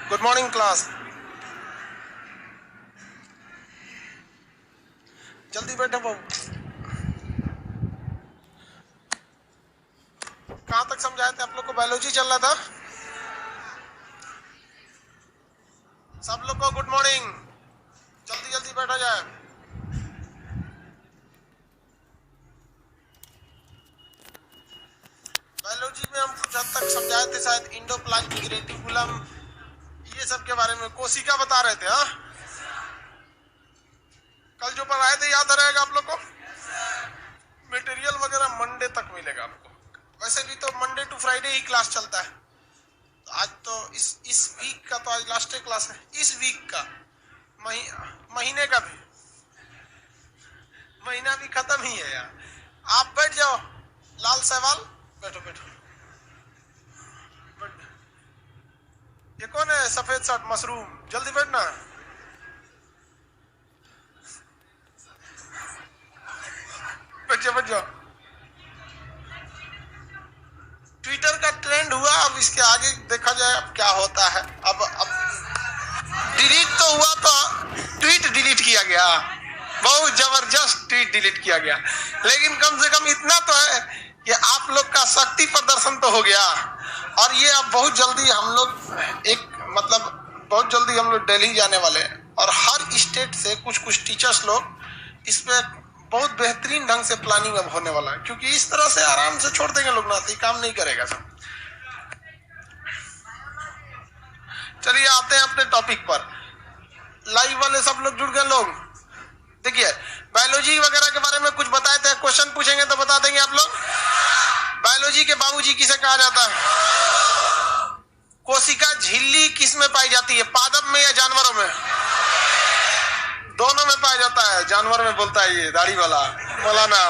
Good morning class. जल्दी बैठो बाबू। कहाँ तक समझाए थे आप लोग को? बायोलॉजी चल रहा था। सब लोग को गुड मॉर्निंग। जल्दी जल्दी बैठा जाए। बायोलॉजी में हम कुछ हद तक समझाए थे, शायद इंडोप्लाज्मिक रेटिकुलम ये सब के बारे में। कोशिका बता रहे थे। हाँ, कल जो पढ़ाए थे याद रहेगा आप लोग को? मटेरियल वगैरह मंडे तक मिलेगा आपको। वैसे भी तो मंडे टू फ्राइडे ही क्लास चलता है। तो आज तो इस वीक का तो आज लास्ट क्लास है। इस वीक का महीने का भी महीना भी खत्म ही है यार। आप बैठ जाओ। लाल सहवाल बैठो बैठो। ये कौन है सफेद शर्ट मशरूम? जल्दी बैठना। बैठ जाओ बैठ जाओ। ट्विटर का ट्रेंड हुआ, अब इसके आगे देखा जाए अब क्या होता है। अब डिलीट तो हुआ, तो ट्वीट डिलीट किया गया। बहुत जबरदस्त ट्वीट डिलीट किया गया, लेकिन कम से कम इतना तो है कि आप लोग का शक्ति प्रदर्शन तो हो गया। और ये अब बहुत जल्दी हम लोग बहुत जल्दी हम लोग दिल्ली जाने वाले हैं। और हर स्टेट से कुछ टीचर्स लोग इस पे बहुत बेहतरीन ढंग से प्लानिंग अब होने वाला है, क्योंकि इस तरह से आराम से छोड़ देंगे लोग ना तो काम नहीं करेगा सब। चलिए आते हैं अपने टॉपिक पर। लाइव वाले सब लोग जुड़ गए लोग। देखिए बायोलॉजी वगैरह के बारे में कुछ बताए थे, क्वेश्चन पूछेंगे तो बता देंगे आप लोग। बायोलॉजी के बाबूजी किसे कहा जाता है? कोशिका झिल्ली किस में पाई जाती है? पादप में या जानवरों में? दोनों में पाया जाता है। जानवर में बोलता है ये दाढ़ी वाला मौलाना।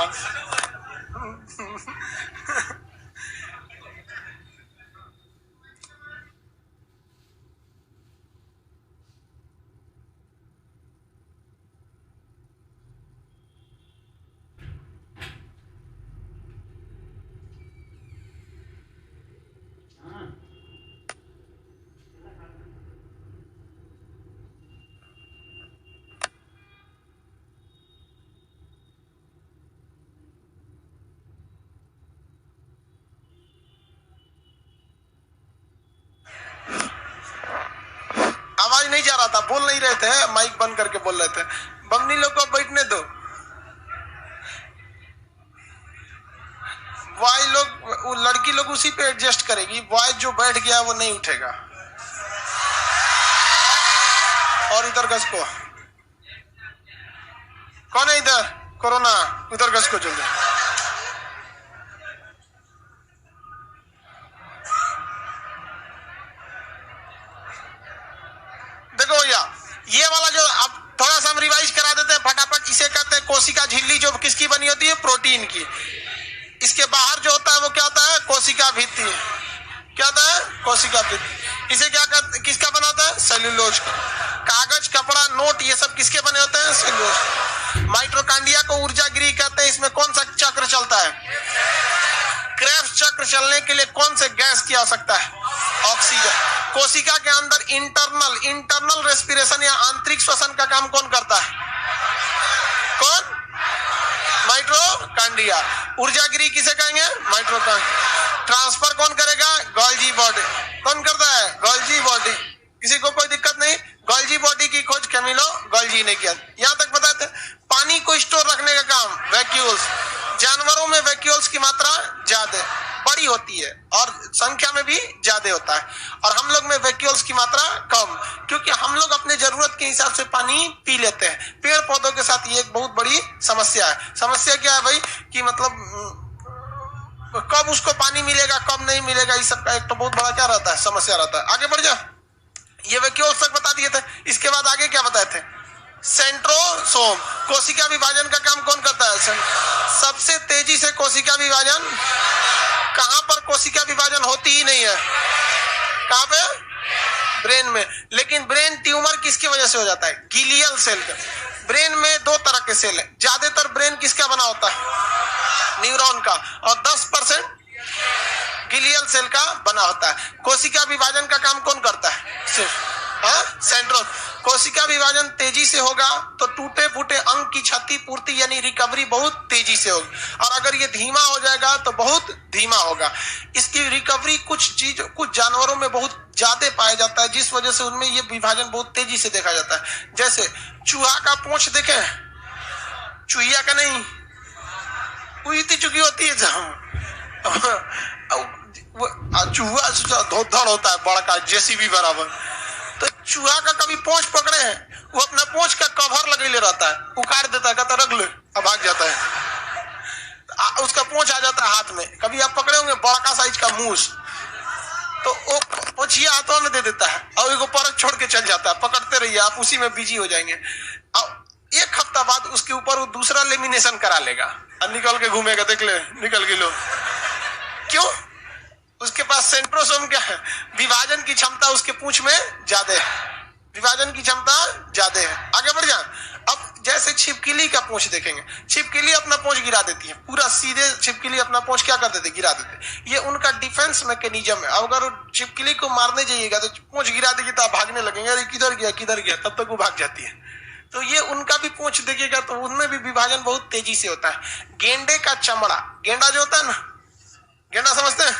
आवाज नहीं जा रहा था, बोल नहीं रहे थे, माइक बंद करके बोल रहे थे। बमनी लोग को बैठने दो। बॉय लोग, लड़की लोग उसी पे एडजस्ट करेगी। बॉय जो बैठ गया वो नहीं उठेगा। और इधर गज को कौन है? इधर कोरोना, उधर गज को जल्दी। देखो भैया, ये वाला जो अब थोड़ा सा हम रिवाइज करा देते हैं फटाफट। इसे कहते हैं कोशिका झिल्ली, जो किसकी बनी होती है? प्रोटीन की। इसके बाहर जो होता है वो क्या होता है? कोशिका भित्ति। क्या होता है? कोशिका भित्ति। इसे क्या कहते, किसका बना होता है? सेल्यूलोज। कागज, कपड़ा, नोट, ये सब किसके बने होते हैं? सेल्यूलोज। माइटोकांड्रिया को ऊर्जा गृह कहते हैं। इसमें कौन सा चक्र चलता है? क्रेब्स चक्र चलने के लिए कौन से गैस की आवश्यकता है? ऑक्सीजन। कोशिका के अंदर इंटरनल रेस्पिरेशन या आंतरिक श्वसन का काम कौन करता है? कौन? माइटोकांड्रिया। ऊर्जा गृह किसे कहेंगे? माइटोकांड्रिया। ट्रांसफर कौन करेगा? Golgi body. कौन करता है? Golgi body. किसी को कोई दिक्कत नहीं? गोल्जी बॉडी की खोज कैमिलो गोल्जी ने किया। यहां तक बताते। पानी को स्टोर रखने का काम वैक्यूल्स। जानवरों में वैक्यूल्स की मात्रा ज्यादा बड़ी होती है और संख्या में भी ज्यादा होता है, और हम लोग में वैक्यूल्स की मात्रा कम, क्योंकि हम लोग अपने जरूरत के हिसाब से पानी पी लेते हैं। पेड़ पौधों के साथ ये एक बहुत बड़ी समस्या है। समस्या क्या है भाई? कि मतलब कब उसको पानी मिलेगा, कब नहीं मिलेगा, इस सब का एक तो बहुत बड़ा क्या रहता है? समस्या रहता है। आगे बढ़ जा। ये वैक्यूल्स तक बता दिए थे। इसके बाद आगे क्या बताए थे? सेंट्रोसोम। कोशिका विभाजन का काम कौन करता है? सबसे तेजी से कोशिका विभाजन। कहां पर कोशिका विभाजन होती ही नहीं है? कहां पे? ब्रेन में। लेकिन ब्रेन ट्यूमर किसकी वजह से हो जाता है? गिलियल सेल का। ब्रेन में दो तरह के सेल है। ज्यादातर ब्रेन किसका बना होता है? न्यूरॉन का। और 10% गिलियल सेल का बना होता है। कोशिका विभाजन का काम कौन करता है? सिर्फ विभाजन तेजी से होगा तो टूटे फूटे अंग की क्षतिपूर्ति यानी रिकवरी बहुत तेजी से होगी, और अगर ये धीमा हो जाएगा तो बहुत धीमा होगा। इसकी रिकवरी कुछ जानवरों में बहुत ज्यादा पाया जाता है, जिस वजह से उनमें ये विभाजन बहुत तेजी से देखा जाता है। जैसे चूहा का पूंछ देखे, चूहिया का नहीं, उईती चुकी होती है जहां चूहा धड़ होता है बड़ा जेसीबी बराबर, तो चूहा का कभी पूंछ पकड़े हैं, वो अपना पूंछ का कवर लगे ले रहता है, उखाड़ देता है, कहता रख ले, अब भाग जाता है, उसका पूंछ आ जाता है हाथ में। कभी आप पकड़े होंगे बड़ा साइज का मूस, तो वो पूंछिया हाथों में दे देता है और वो परत छोड़ के चल जाता है, पकड़ते रहिए आप, उसी में बिजी हो जाएंगे। अब 1 हफ्ता बाद उसके ऊपर वो दूसरा लेमिनेशन करा लेगा और निकल के घूमेगा, देख ले निकल के लो, क्यों? उसके पास सेंट्रोसोम क्या है, विभाजन की क्षमता उसके पूंछ में ज्यादा है, विभाजन की क्षमता ज्यादा है। आगे बढ़ जाए। अब जैसे छिपकली का पूंछ देखेंगे, छिपकली अपना पूंछ गिरा देती है, पूरा सीधे छिपकली अपना पूंछ क्या कर देते, गिरा देते। ये उनका डिफेंस मैकेनिज्म है। अगर छिपकली को मारने जाइएगा तो पूंछ गिरा देगी तो आप भागने लगेंगे, अरे किधर गया, तब तक वो भाग जाती है। तो ये उनका भी पूंछ देखिएगा तो उनमें भी विभाजन बहुत तेजी से होता है। गेंडे का चमड़ा, गेंडा जो होता है ना, गेंडा समझते हैं,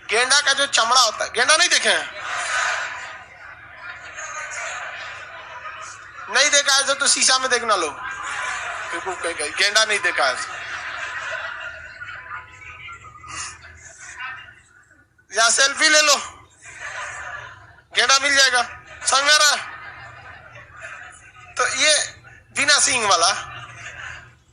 गेंडा का जो चमड़ा होता है, गेंडा नहीं देखे हैं? नहीं देखा है तो शीशा में देखना लो, गेंडा नहीं देखा है, या सेल्फी ले लो, गेंडा मिल जाएगा, समझ रहा है? तो ये बिना सींग वाला,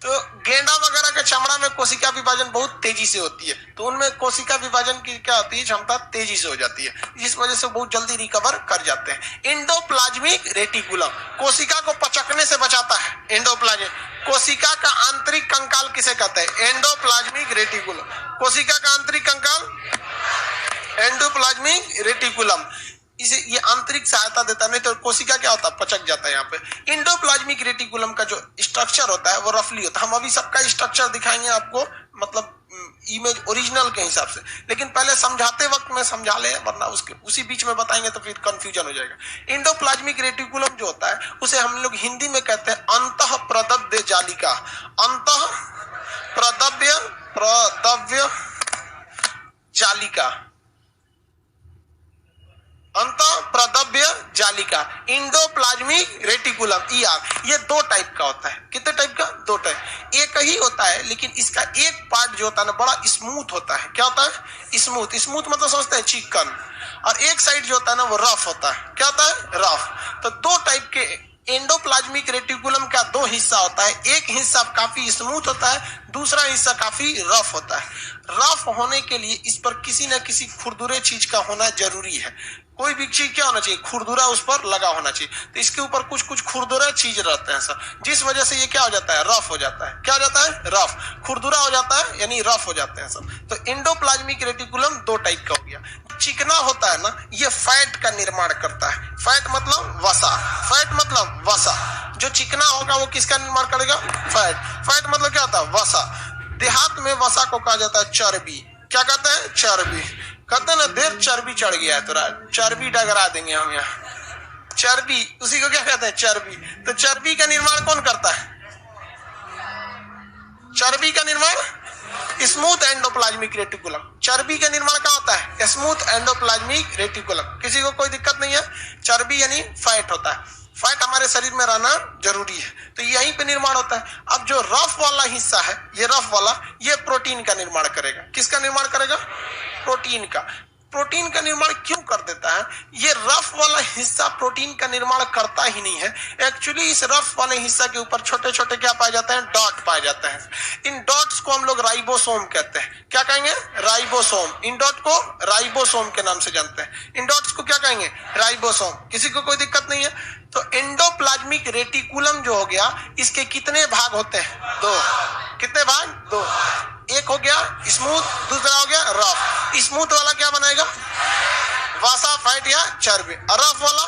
तो गेंडा वगैरह के चमड़ा में कोशिका विभाजन बहुत तेजी से होती है, तो उनमें कोशिका विभाजन की क्या होती है, क्षमता तेजी से हो जाती है, जिस वजह से बहुत जल्दी रिकवर कर जाते हैं। एंडोप्लाज्मिक रेटिकुलम कोशिका को पचकने से बचाता है। एंडोप्लाज्मिक, कोशिका का आंतरिक कंकाल किसे कहते हैं? Endoplasmic reticulum. कोशिका का आंतरिक कंकाल एंडोप्लाज्मिक रेटिकुलम, इसे ये आंतरिक सहायता देता है, नहीं तो कोशिका क्या होता है, पचक जाता है। यहाँ पे एंडोप्लाज्मिक रेटिकुलम का जो स्ट्रक्चर होता है वो रफली होता है। हम अभी सबका स्ट्रक्चर दिखाएंगे आपको, मतलब इमेज ओरिजिनल के हिसाब से, लेकिन पहले समझाते वक्त में समझा ले, वरना उसके उसी बीच में बताएंगे तो फिर कंफ्यूजन हो जाएगा। एंडोप्लाज्मिक रेटिकुलम जो होता है उसे हम लोग हिंदी में कहते हैं अंतः प्रदव्य जालिका। अंतः प्रदव्य जालिका, अंतः प्रदव्य जालिका, एंडोप्लाज्मिक रेटिकुलम, ये 2 टाइप का होता है। कितने टाइप का? 2 टाइप। एक ही होता है, लेकिन इसका एक पार्ट जो होता है ना बड़ा स्मूथ होता है। क्या होता है? स्मूथ। स्मूथ मतलब समझते हैं चिकन, और एक साइड जो होता है ना वो रफ होता है। क्या होता है? रफ। तो 2 टाइप के एंडोप्लाज्मिक रेटिकुलम का 2 हिस्सा होता है। एक हिस्सा काफी स्मूथ होता है, दूसरा हिस्सा काफी रफ होता है। रफ होने के लिए इस पर किसी न किसी खुरदुरे चीज का होना जरूरी है। कोई भी चीज क्या होना चाहिए? खुरदुरा उस पर लगा होना चाहिए। तो इसके ऊपर कुछ खुरदुरा चीज रहते हैं सर, जिस वजह से ये क्या हो जाता है? रफ हो जाता है। क्या हो जाता है? रफ। खुरदुरा हो जाता है यानी रफ हो जाते हैं सब। तो एंडोप्लाज्मिक रेटिकुलम 2 टाइप का हो गया। चिकना होता है ना, ये फैट का निर्माण करता है। फैट मतलब वसा, फैट मतलब वसा। जो चिकना होगा वो किसका निर्माण करेगा? फैट। फैट मतलब क्या होता है? वसा। देहात में वसा को कहा जाता है चर्बी। क्या कहते हैं? चर्बी। कहते हैं ना देर चर्बी चढ़ गया है तोरा, चर्बी डगरा देंगे हम यहाँ। चर्बी, उसी को क्या कहते हैं? चर्बी। तो चर्बी का निर्माण कौन करता है? चर्बी का निर्माण स्मूथ एंडोप्लाज्मिक रेटिकुलम। चर्बी का निर्माण क्या होता है? Smooth endoplasmic reticulum. किसी को कोई दिक्कत नहीं है? चर्बी यानी फैट होता है। फैट हमारे शरीर में रहना जरूरी है, तो यहीं पे निर्माण होता है। अब जो रफ वाला हिस्सा है, ये रफ वाला, ये प्रोटीन का निर्माण करेगा। किसका निर्माण करेगा? प्रोटीन का। प्रोटीन का निर्माण क्यों कर देता है? ये रफ वाला हिस्सा प्रोटीन का निर्माण करता ही नहीं है। एक्चुअली इस रफ वाले हिस्सा के ऊपर छोटे छोटे क्या पाए जाते हैं? डॉट पाए जाते हैं। इन डॉट्स को हम लोग राइबोसोम कहते हैं। क्या कहेंगे? राइबोसोम। इन डॉट को राइबोसोम के नाम से जानते हैं। इन डॉट्स को क्या कहेंगे? राइबोसोम। किसी को कोई दिक्कत नहीं है? तो एंडोप्लाज्मिक रेटिकुलम जो हो गया, इसके कितने भाग होते हैं? 2। कितने भाग? 2। एक हो गया स्मूथ, दूसरा हो गया रफ। स्मूथ वाला क्या बनाएगा? वसा, फैट या चर्बी। रफ वाला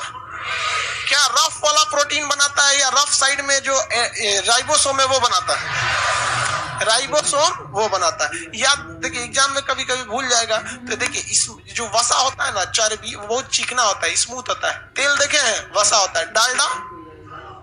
क्या? रफ वाला प्रोटीन बनाता है, या रफ साइड में जो राइबोसोम है वो बनाता है? राइबोसोम वो बनाता है। या देखिए एग्जाम में कभी कभी भूल जाएगा, तो देखिए इस जो वसा होता है ना, चर्बी, वो बहुत चिकना होता है, स्मूथ होता है। तेल देखे हैं? वसा होता है। डालडा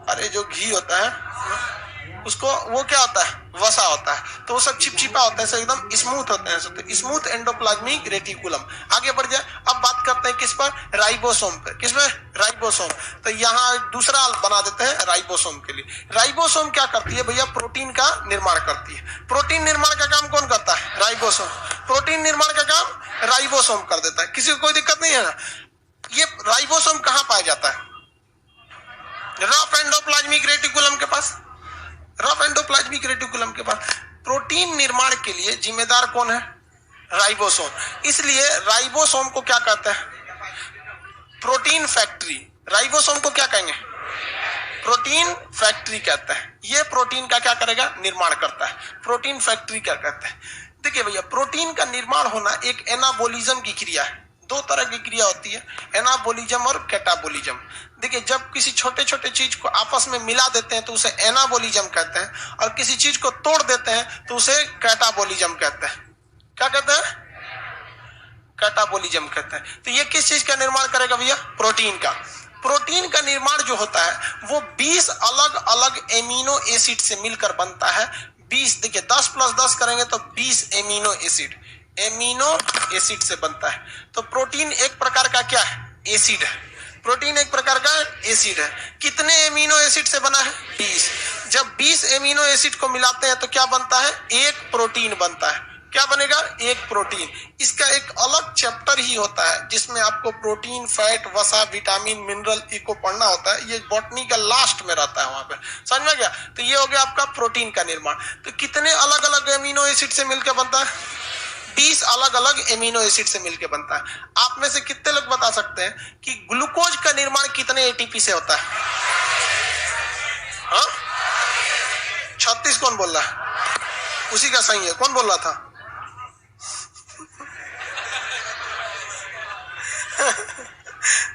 अरे जो घी होता है उसको वो क्या होता है, वसा होता है, तो वो सब चिपचिपा होता है, एकदम स्मूथ होते हैं, तो स्मूथ एंडोप्लाज्मिक रेटिकुलम। आगे बढ़ जाए, अब बात करते हैं किस पर, राइबोसोम पे। किस में, राइबोसोम। तो यहाँ दूसरा बना देते हैं राइबोसोम के लिए। राइबोसोम क्या करती है भैया, प्रोटीन का निर्माण करती है। प्रोटीन निर्माण का काम कौन करता है, राइबोसोम। प्रोटीन निर्माण का काम राइबोसोम कर देता है, किसी को कोई दिक्कत नहीं है ना। ये राइबोसोम कहाँ पाया जाता है, रफ एंडोप्लाज्मिक रेटिकुलम के पास। रफ एंडोप्लाज्मिक रेटिकुलम के पास प्रोटीन निर्माण के लिए जिम्मेदार कौन है, राइबोसोम। इसलिए राइबोसोम को क्या कहते हैं, प्रोटीन फैक्ट्री। राइबोसोम को क्या कहेंगे, प्रोटीन फैक्ट्री कहते हैं। ये प्रोटीन का क्या करेगा, निर्माण करता है। प्रोटीन फैक्ट्री क्या कहते हैं, देखिए भैया, प्रोटीन का निर्माण होना एक एनाबोलिज्म की क्रिया है। दो तरह की क्रिया होती है, एनाबोलिज्म और कैटाबोलिज्म। देखिए, जब किसी छोटे छोटे चीज को आपस में मिला देते हैं तो उसे एनाबोलिज्म कहते हैं, और किसी चीज को तोड़ देते हैं तो उसे कैटाबोलिज्म कहते हैं। क्या कहते हैं, कैटाबोलिज्म कहते हैं। तो ये किस चीज का निर्माण करेगा भैया, प्रोटीन का। प्रोटीन का निर्माण जो होता है वो 20 अलग अलग एमिनो एसिड से मिलकर बनता है। 20, देखिए 10 + 10 करेंगे तो 20 एमिनो एसिड से बनता है। तो प्रोटीन एक प्रकार का क्या है, एसिड है। प्रोटीन एक प्रकार का एसिड है। कितने एमिनो एसिड से बना है, 20। जब 20 एमिनो एसिड को मिलाते हैं तो क्या बनता है, एक प्रोटीन बनता है। क्या बनेगा, एक प्रोटीन। इसका एक अलग चैप्टर ही होता है जिसमें आपको प्रोटीन, फैट, वसा, विटामिन, मिनरल को पढ़ना होता है। ये बॉटनी का लास्ट में रहता है, वहां पे समझ में गया। तो ये हो गया आपका प्रोटीन का निर्माण। तो कितने अलग अलग एमिनो एसिड से मिलकर बनता है, 20 अलग अलग एमिनो एसिड से मिलकर बनता है। आप में से कितने लोग बता सकते हैं कि ग्लूकोज का निर्माण कितने एटीपी से होता है, हाँ? 36 कौन बोल रहा है, उसी का सही है। कौन बोल रहा था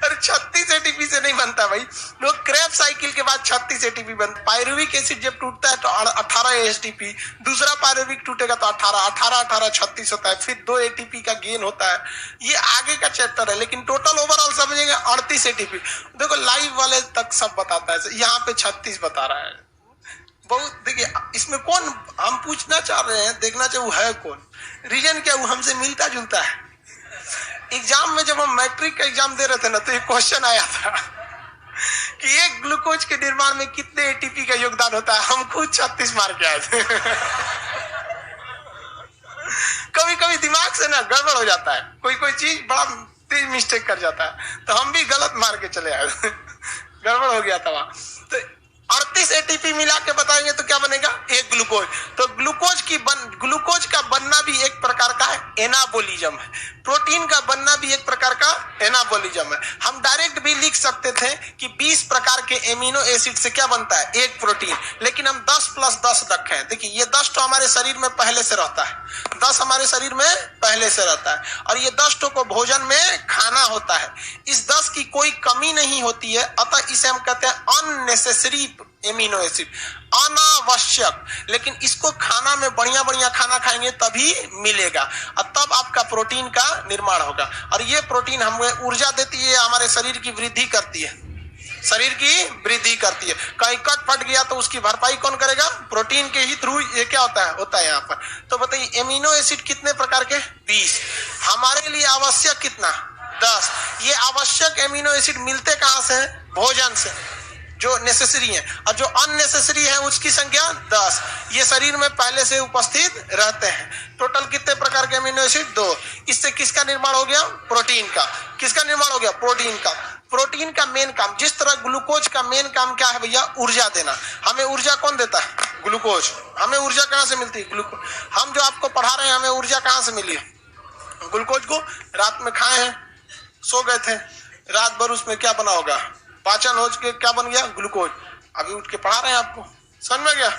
अरे 36 एटीपी से नहीं बनता भाई, लोग क्रैब साइकिल के बाद 36 एटीपी बनता। पायरुविक एसिड जब टूटता है तो 18 एटीपी, दूसरा पायरुविक टूटेगा तो 18 36 होता है, फिर 2 एटीपी का गेन होता है। ये आगे का चैप्टर है, लेकिन टोटल ओवरऑल समझेंगे 38 एटीपी। देखो लाइव वाले तक सब बताता है, यहाँ पे 36 बता रहा है। बहुत देखिए, इसमें कौन हम पूछना चाह रहे हैं, देखना चाहिए वो है कौन, रीजन क्या, वो हमसे मिलता जुलता है। एग्जाम में जब हम मैट्रिक का एग्जाम दे रहे थे ना, तो एक क्वेश्चन आया था कि एक ग्लूकोज के निर्माण में कितने एटीपी का योगदान होता है। हम खुद 36 मार के आए थे कभी कभी दिमाग से ना गड़बड़ हो जाता है, कोई कोई चीज बड़ा तेज मिस्टेक कर जाता है, तो हम भी गलत मार के चले आए गड़बड़ हो गया था वहां। तो 38 एटीपी मिला के बताएंगे तो क्या बनेगा, एक ग्लूकोज। तो ग्लूकोज का बनना भी एक प्रकार का एनाबोलिज्म है। प्रोटीन का बनना भी एक प्रकार का एनाबोलिज्म है। हम डायरेक्ट भी लिख सकते थे कि 20 प्रकार के एमिनो एसिड से क्या बनता है, एक प्रोटीन, लेकिन हम 10 + 10 रखे हैं। देखिए, ये 10 तो हमारे शरीर में पहले से रहता है, 10 हमारे शरीर में पहले से रहता है, और ये 10 को भोजन में खाना होता है। इस 10 की कोई कमी नहीं होती है, अतः इसे हम कहते हैं अननेसेसरी एमिनो एसिड, अनावश्यक। लेकिन इसको खाना में बढ़िया बढ़िया खाना खाएंगे तभी मिलेगा, और तब आपका प्रोटीन का निर्माण होगा। और ये प्रोटीन हमें ऊर्जा देती है, हमारे शरीर की वृद्धि करती है, शरीर की वृद्धि करती है। कहीं कट फट गया तो उसकी भरपाई कौन करेगा, प्रोटीन के ही थ्रू। ये क्या होता है यहाँ पर। तो बताइए, एमिनो एसिड कितने प्रकार के, 20। हमारे लिए आवश्यक कितना, 10। ये आवश्यक एमिनो एसिड मिलते कहां से, भोजन से, जो नेसेसरी है, और जो अननेसेसरी है उसकी संख्या 10। ये शरीर में पहले से उपस्थित रहते हैं। टोटल कितने प्रकार के अमीनो एसिड, 2। इससे किसका निर्माण हो गया, प्रोटीन का। किसका निर्माण हो गया, प्रोटीन का। प्रोटीन का मेन काम, जिस तरह ग्लूकोज का मेन काम क्या है भैया, ऊर्जा देना। हमें ऊर्जा कौन देता है, ग्लूकोज। हमें ऊर्जा कहां से मिलती है, ग्लूकोज। हम जो आपको पढ़ा रहे हैं, हमें ऊर्जा कहां से मिली है, ग्लूकोज को रात में खाए हैं, सो गए थे, रात भर उसमें क्या बना होगा, पाचन हो के क्या बन गया, ग्लूकोज। अभी उठ के पढ़ा रहे हैं आपको, समझ में गया।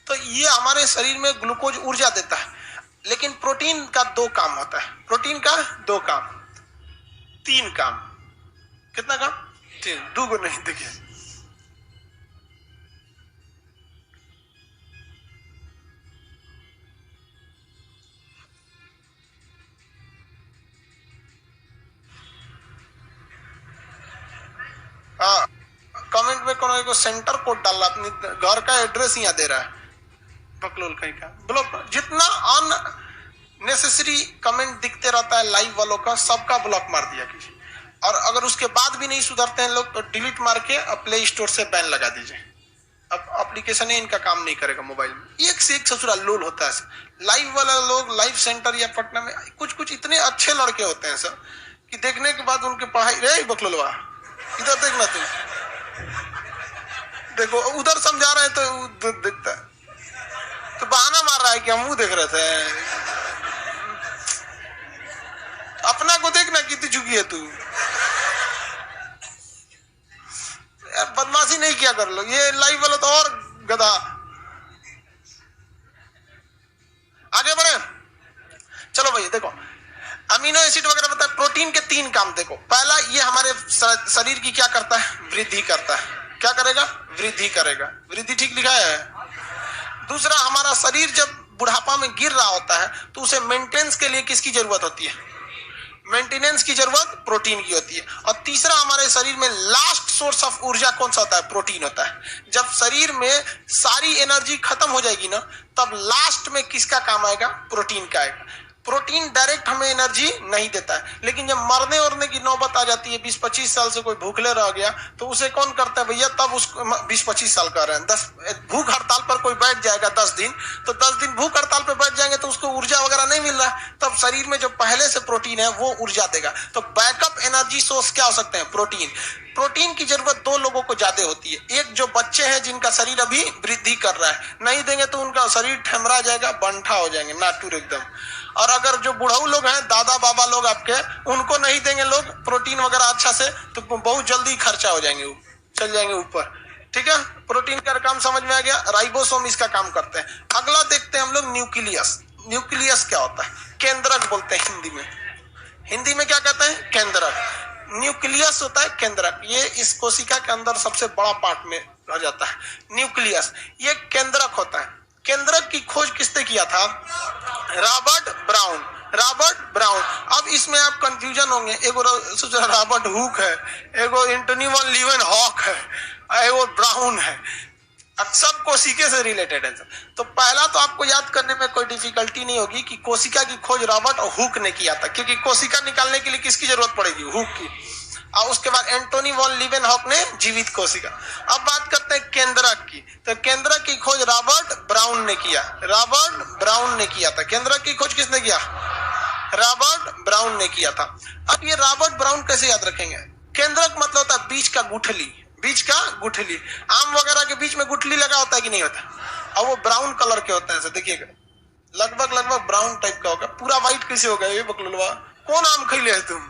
तो ये हमारे शरीर में ग्लूकोज ऊर्जा देता है। लेकिन प्रोटीन का 2 काम होता है, प्रोटीन का 2 काम, 3 काम। कितना काम, 3, 2 को नहीं। देखिए, हाँ, कमेंट में को सेंटर कोड डाल रहा, अपनी घर का एड्रेस यहाँ दे रहा है, बकलोल कहीं का। ब्लॉक, जितना अननेसेसरी कमेंट दिखते रहता है लाइव वालों का, सबका ब्लॉक मार दिया कीजिए। और अगर उसके बाद भी नहीं सुधरते हैं लोग तो डिलीट मार के प्ले स्टोर से बैन लगा दीजिए। अब एप्लीकेशन है इनका काम नहीं करेगा मोबाइल में। एक से एक ससुरा लोल होता है। लाइव वाला लोग लाइव सेंटर या पटना में कुछ इतने अच्छे लड़के होते हैं सर कि देखने के बाद उनके पढ़ाई, रे बकलोलवा इधर देखना तुम, देखो उधर समझा रहे हैं तो दिखता है, तो बहाना मार रहा है कि हम मुंह देख रहे थे। अपना को देखना कितनी झुकी है तू, बदमाशी नहीं किया कर लो। ये लाइव वाला तो और गधा। आगे बढ़े, चलो भैया देखो अमीनो एसिड वगैरह बताए। प्रोटीन के 3 काम देखो। पहला, ये हमारे शरीर की क्या करता है, वृद्धि करता है। क्या करेगा, वृद्धि करेगा, वृद्धि ठीक लिखा है। दूसरा, हमारा शरीर जब बुढ़ापा में गिर रहा होता है तो उसे मेंटेनेंस के लिए किसकी जरूरत होती है, मेंटेनेंस की जरूरत प्रोटीन की होती है। और तीसरा, हमारे शरीर में लास्ट सोर्स ऑफ ऊर्जा कौन सा होता है, प्रोटीन होता है। जब शरीर में सारी एनर्जी खत्म हो जाएगी ना, तब लास्ट में किसका काम आएगा, प्रोटीन का आएगा। प्रोटीन डायरेक्ट हमें एनर्जी नहीं देता है, लेकिन जब मरने उरने की नौबत आ जाती है, 20-25 साल से कोई भूखले रह गया तो उसे कौन करता है भैया, तब उसको 20-25 साल का रहे हैं, 10 भूख हड़ताल पर कोई बैठ जाएगा 10 दिन, तो 10 दिन भूख हड़ताल पर बैठ जाएंगे तो उसको ऊर्जा वगैरह नहीं मिल रहा है, तब शरीर में जो पहले से प्रोटीन है वो ऊर्जा देगा। तो बैकअप एनर्जी सोर्स क्या हो सकते हैं, प्रोटीन। प्रोटीन की जरूरत 2 लोगों को ज्यादा होती है। एक, जो बच्चे हैं जिनका शरीर अभी वृद्धि कर रहा है, नहीं देंगे तो उनका शरीर ठमरा जाएगा, बंठा हो जाएंगे, नाटूर एकदम। और अगर जो बुढ़ऊ लोग हैं, दादा बाबा लोग आपके, उनको नहीं देंगे लोग प्रोटीन वगैरह अच्छा से, तो बहुत जल्दी खर्चा हो जाएंगे, चल जाएंगे ऊपर। ठीक है, प्रोटीन का काम समझ में आ गया। राइबोसोम इसका काम करते हैं। अगला देखते हैं हम लोग न्यूक्लियस। न्यूक्लियस क्या होता है, केंद्रक बोलते हैं हिंदी में। हिंदी में क्या कहते हैं, केंद्रक। न्यूक्लियस होता है केंद्रक। ये इस कोशिका के अंदर सबसे बड़ा पार्ट में रह जाता है न्यूक्लियस। ये केंद्रक होता है। केंद्रक की खोज किसने किया था, रॉबर्ट ब्राउन। Robert brown. अब इसमें आप कंफ्यूजन होंगे, एगो रॉबर्ट हुक है, एगो एंटनी वन लीवेनहॉक है, एगो ब्राउन है, सब कोशिका से रिलेटेड है। तो पहला तो आपको याद करने में कोई डिफिकल्टी नहीं होगी कि कोशिका की खोज रॉबर्ट और हुक ने किया था, क्योंकि कोशिका निकालने के लिए किसकी जरूरत पड़ेगी, हुक की। और उसके बाद एंटोनी वॉन लीवेनहॉक ने जीवित कोशिका। अब बात करते हैं केंद्रक की। तो केंद्रक की खोज रॉबर्ट ब्राउन ने किया। रॉबर्ट ब्राउन ने किया था। केंद्रक की खोज किसने किया, रॉबर्ट ब्राउन ने किया था। अब ये रॉबर्ट ब्राउन कैसे याद रखेंगे, केंद्रक मतलब होता है बीच का गुठली, बीच का गुठली। आम वगैरह के बीच में गुठली लगा होता है कि नहीं होता, और वो ब्राउन कलर के होते हैं। देखिएगा लगभग ब्राउन टाइप का होगा। पूरा व्हाइट कैसे होगा ये बकलुलवा, कौन आम खिले है तुम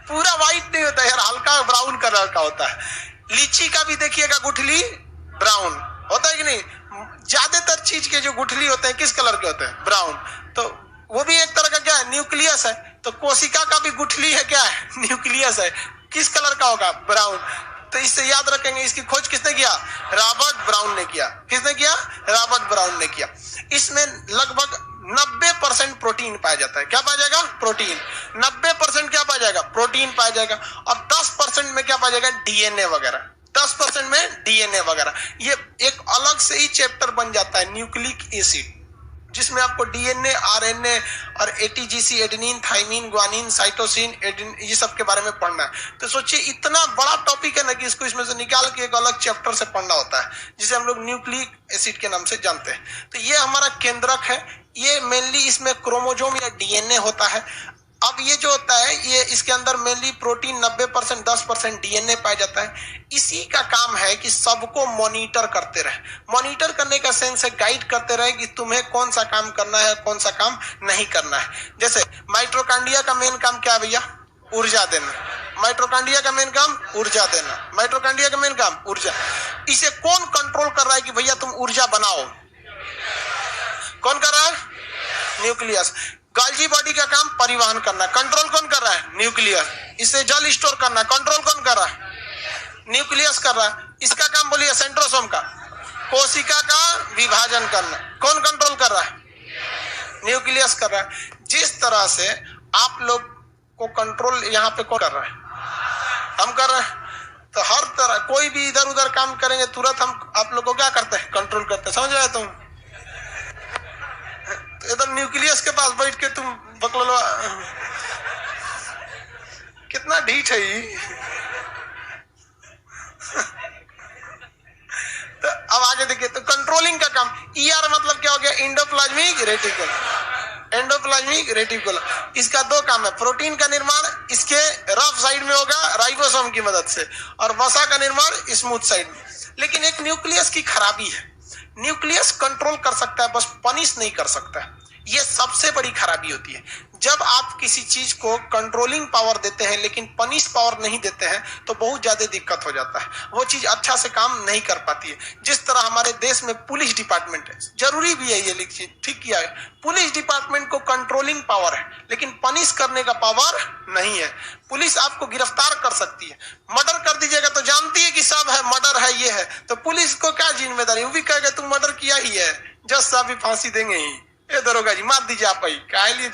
पूरा व्हाइट नहीं होता यार, हल्का ब्राउन कलर का होता है। लीची का भी देखिएगा गुठली ब्राउन होता है कि नहीं। ज्यादातर चीज के जो गुठली होते हैं किस कलर के होते हैं, ब्राउन। तो वो भी एक तरह का क्या है, न्यूक्लियस है। तो कोशिका का भी गुठली है, क्या है, न्यूक्लियस है। किस कलर का होगा, ब्राउन। तो इससे याद रखेंगे इसकी खोज किसने किया, रॉबर्ट ब्राउन ने किया। किसने किया, रॉबर्ट ब्राउन ने किया। इसमें लगभग 90% प्रोटीन पाया जाता है। क्या पाया जाएगा, प्रोटीन। 90% क्या पाया जाएगा, प्रोटीन पाया जाएगा। और 10% में क्या पाया जाएगा, डीएनए वगैरह। 10% में डीएनए वगैरह। ये एक अलग से ही चैप्टर बन जाता है, न्यूक्लिक एसिड, जिसमें आपको डीएनए, आरएनए और ATGC, adenine, thymine, guanine, cytosine, ये सब के बारे में पढ़ना है। तो सोचिए इतना बड़ा टॉपिक है ना कि इसको इसमें से निकाल के एक अलग चैप्टर से पढ़ना होता है, जिसे हम लोग न्यूक्लिक एसिड के नाम से जानते हैं। तो ये हमारा केंद्रक है। ये मेनली इसमें क्रोमोजोम या डीएनए होता है। अब ये जो होता है, ये इसके अंदर मेनली प्रोटीन 90%, 10% डीएनए पाया जाता है। इसी का काम है कि सबको मॉनिटर करते रहे। मॉनिटर करने का सेंस है गाइड करते रहे कि तुम्हें कौन सा काम करना है, कौन सा काम नहीं करना है। जैसे माइटोकॉन्ड्रिया का मेन काम क्या है भैया, ऊर्जा देना। माइटोकॉन्ड्रिया का मेन काम ऊर्जा देना। माइटोकॉन्ड्रिया का मेन काम ऊर्जा। इसे कौन कंट्रोल कर रहा है कि भैया तुम ऊर्जा बनाओ, कौन कर रहा है, न्यूक्लियस। गोल्जी बॉडी का काम परिवहन करना, कंट्रोल कौन कर रहा है, न्यूक्लियस। इसे जल स्टोर करना, कंट्रोल कौन कर रहा है, न्यूक्लियस कर रहा है। इसका काम बोलिए सेंट्रोसोम का, कोशिका का विभाजन करना, कौन कंट्रोल कर रहा है, न्यूक्लियस कर रहा है। जिस तरह से आप लोग को कंट्रोल यहाँ पे कौन कर रहा है, हम कर रहे हैं। तो हर तरह कोई भी इधर उधर काम करेंगे तुरंत हम आप लोग को क्या करते हैं, कंट्रोल करते हैं। समझ रहे तुम? तो इधर न्यूक्लियस के पास बैठ के तुम बकलो, कितना ढीठ है ये। तो अब आगे देखिए, तो कंट्रोलिंग का काम, ईआर मतलब क्या हो गया, एंडोप्लाज्मिक रेटिकुलम। एंडोप्लाज्मिक रेटिकुलम, इसका दो काम है, प्रोटीन का निर्माण इसके रफ साइड में होगा राइबोसोम की मदद से, और वसा का निर्माण स्मूथ साइड में। लेकिन एक न्यूक्लियस की खराबी है, न्यूक्लियस कंट्रोल कर सकता है, बस पनिश नहीं कर सकता है। ये सबसे बड़ी खराबी होती है। जब आप किसी चीज को कंट्रोलिंग पावर देते हैं लेकिन पनिश पावर नहीं देते हैं तो बहुत ज्यादा दिक्कत हो जाता है, वो चीज अच्छा से काम नहीं कर पाती है। जिस तरह हमारे देश में पुलिस डिपार्टमेंट है, जरूरी भी है ये लिखिए, ठीक किया है, पुलिस डिपार्टमेंट को कंट्रोलिंग पावर है लेकिन पनिश करने का पावर नहीं है। पुलिस आपको गिरफ्तार कर सकती है, मर्डर कर दीजिएगा तो जानती है कि सब है, मर्डर है, ये है, तो पुलिस को क्या जिम्मेदारी, वो भी कहेगा तुम मर्डर किया ही है, जज साहब भी फांसी देंगे ही, ये दरोगा जी मार दीजिए आप ही, काहे लिए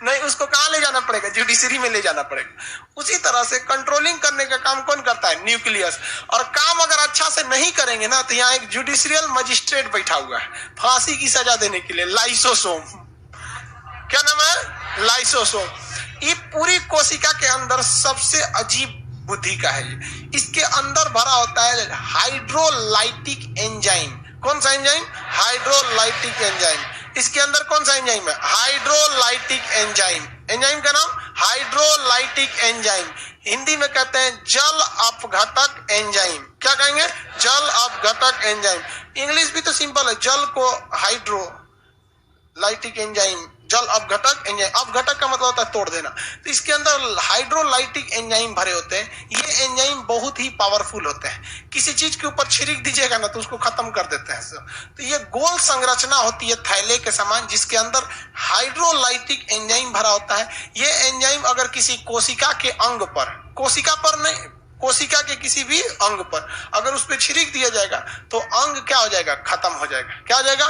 नहीं, उसको कहां ले जाना पड़ेगा, जुडिशरी में ले जाना पड़ेगा। उसी तरह से कंट्रोलिंग करने का काम कौन करता है, न्यूक्लियस। और काम अगर अच्छा से नहीं करेंगे ना तो यहाँ एक जुडिशियल मजिस्ट्रेट बैठा हुआ है फांसी की सजा देने के लिए, लाइसोसोम। क्या नाम है, लाइसोसोम। ये पूरी कोशिका के अंदर सबसे अजीब बुद्धि का है ये। इसके अंदर भरा होता है हाइड्रोलाइटिक एंजाइम। कौन सा एंजाइम, हाइड्रोलाइटिक एंजाइम। इसके अंदर कौन सा एंजाइम है, हाइड्रोलाइटिक एंजाइम। एंजाइम का नाम हाइड्रोलाइटिक एंजाइम, हिंदी में कहते हैं जल अपघटक एंजाइम। क्या कहेंगे, जल अपघटक एंजाइम। इंग्लिश भी तो सिंपल है, जल को हाइड्रोलाइटिक एंजाइम, जल अपघटक एंजाइम। अपघटक का मतलब होता है तोड़ देना। तो इसके अंदर हाइड्रोलाइटिक एंजाइम भरे होते हैं। ये एंजाइम बहुत ही पावरफुल होते हैं, किसी चीज के ऊपर छिड़क दीजिएगा ना तो उसको खत्म कर देते हैं। तो ये गोल संरचना होती है थैले के समान, जिसके अंदर हाइड्रोलाइटिक एंजाइम भरा होता है। ये एंजाइम अगर किसी कोशिका के अंग पर, कोशिका पर नहीं, कोशिका के किसी भी अंग पर अगर उस पर छिड़क दिया जाएगा तो अंग क्या हो जाएगा, खत्म हो जाएगा। क्या हो जाएगा,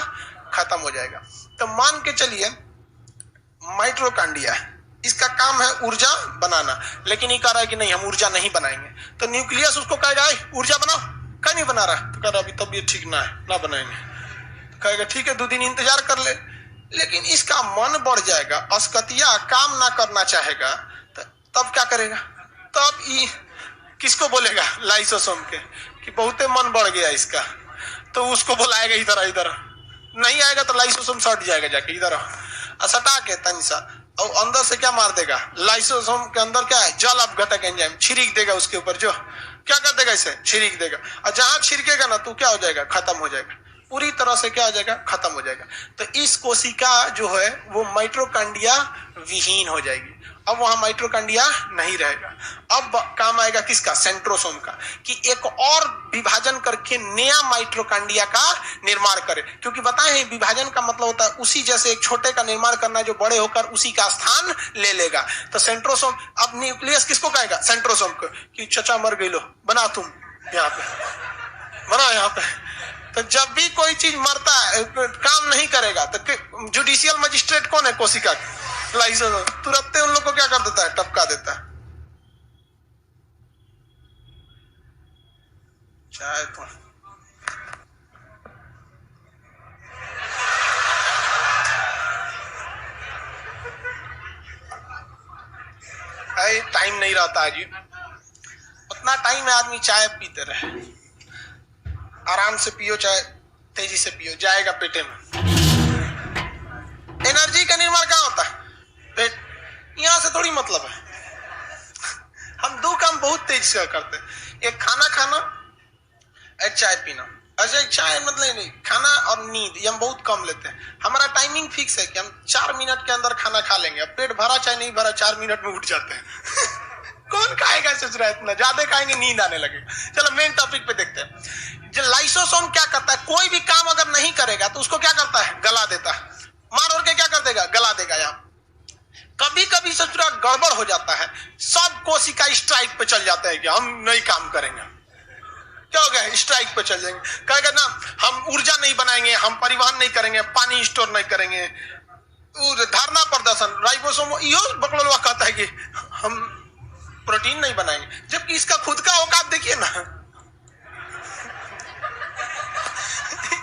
खत्म हो जाएगा। तो मान के चलिए माइटोकॉन्ड्रिया, इसका काम है ऊर्जा बनाना, लेकिन ये कह रहा है कि नहीं हम ऊर्जा नहीं बनाएंगे। तो न्यूक्लियस उसको कहेगा ऊर्जा बनाओ, क्या नहीं बना रहा, तो कह रहा अभी तबीयत ठीक ना है, ना बनाएंगे। तो कहेगा ठीक है 2 दिन इंतजार कर ले। लेकिन इसका मन बढ़ जाएगा, अस्कतिया काम ना करना चाहेगा, तो तब क्या करेगा, तब ये किसको बोलेगा, लाइसोसोम के, कि बहुते मन बढ़ गया इसका, तो उसको बुलाएगा इधर, इधर नहीं आएगा तो लाइसोसोम सट जाएगा जाके इधर, सटा के तनिसा, और अंदर से क्या मार देगा, लाइसोसोम के अंदर क्या है, जल अपघटक एंजाइम, छिड़क देगा उसके ऊपर, जो क्या कर देगा, इसे छिड़क देगा, और जहां छिड़केगा ना तो क्या हो जाएगा, खत्म हो जाएगा, पूरी तरह से क्या हो जाएगा, खत्म हो जाएगा। तो इस कोशिका जो है वो माइटोकॉन्ड्रिया विहीन हो जाएगी। अब वहां माइटोकॉन्ड्रिया नहीं रहेगा। अब काम आएगा किसका, सेंट्रोसोम का, कि एक और विभाजन करके नया माइटोकॉन्ड्रिया का निर्माण करे। क्योंकि बताए हैं विभाजन का मतलब होता है उसी जैसे एक छोटे का निर्माण करना जो बड़े होकर उसी का स्थान ले लेगा। तो सेंट्रोसोम, अब न्यूक्लियस किसको कहेगा, सेंट्रोसोम को, कि चचा मर गई लो, बना तुम यहाँ पे, बना यहाँ पे। तो जब भी कोई चीज मरता है, काम नहीं करेगा, तो जुडिशियल मजिस्ट्रेट कौन है, कोशिका, लाइसोसोम, तुरंत उन लोग को क्या कर देता है, टपका देता है। चाय तो टाइम नहीं रहता है जी, उतना टाइम है आदमी चाय पीते रहे, आराम से पियो चाय, तेजी से पियो, जाएगा पेटे में। एनर्जी का निर्माण कहाँ होता है, पेट, यहां से थोड़ी मतलब है। हम 2 काम बहुत तेजी से करते हैं, एक खाना खाना, एक चाय पीना। अच्छा चाय मतलब नहीं, खाना और नींद ये हम बहुत कम लेते हैं। हमारा टाइमिंग फिक्स है कि हम 4 मिनट के अंदर खाना खा लेंगे। अब पेट भरा चाहे नहीं भरा 4 मिनट में उठ जाते हैं। कौन खाएगा, सोच रहा है इतना ज्यादा खाएंगे नींद आने लगेगा। चलो मेन टॉपिक पे देखते हैं। जो लाइसोसोम क्या करता है, कोई भी काम अगर नहीं करेगा तो उसको क्या करता है, गला देता है, मार और के क्या कर देगा, गला देगा। यहाँ कभी कभी सोच रहा गड़बड़ हो जाता है, सब कोशिका स्ट्राइक पे चल जाते हैं कि हम नहीं काम करेंगे। क्या हो गया, स्ट्राइक पे चल जाएंगे, कहेगा ना हम ऊर्जा नहीं बनाएंगे, हम परिवहन नहीं करेंगे, पानी स्टोर नहीं करेंगे, धरना प्रदर्शन, राइबोसोम यो बकलोलवा कहता है कि हम प्रोटीन नहीं बनाएंगे, जबकि इसका खुद का औकात देखिए ना,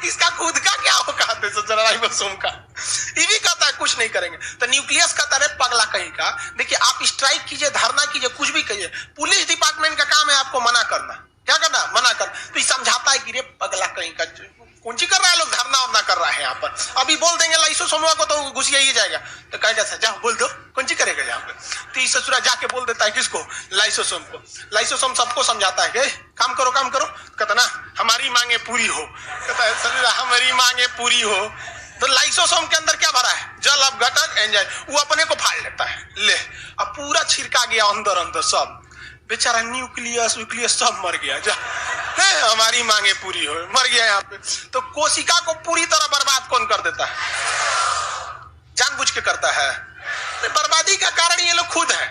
इसका खुद का क्या औकात है राइबोसोम का। ये भी कहता है कुछ नहीं करेंगे, तो न्यूक्लियस कहता है पगला कहीं का। देखिए आप स्ट्राइक कीजिए, धरना कीजिए, कुछ भी कहिए, पुलिस डिपार्टमेंट का काम है आपको मना करना। क्या करना? मना कर। तो ये समझाता है कि रे पगला कहीं का, कौन सी कर रहा है, लोग धरना वरना कर रहा है यहाँ पर। अभी बोल देंगे लाइसोसोम को तो घुसिया ही जाएगा, तो कहेगा सर जाओ बोल दो, कौन सी करेगा यहाँ पे। तो ये ससुरा जाके बोल देता है किसको? लाइसोसोम को। लाइसोसोम सबको समझाता है कि काम करो काम करो, कहता ना हमारी मांगे पूरी हो, कहता है ससुरा हमारी मांगे पूरी हो। तो लाइसोसोम के अंदर क्या भरा है? जल अपघटन एंजाइम, वो अपने को फाड़ लेता है। ले अब पूरा छिड़का गया अंदर अंदर, सब बेचारा न्यूक्लियस न्यूक्लियस सब मर गया। जा है हमारी मांगे पूरी हो, मर गया यहाँ पे। तो कोशिका को पूरी तरह बर्बाद कौन कर देता है? जानबूझ के करता है। तो बर्बादी का कारण ये लोग खुद है।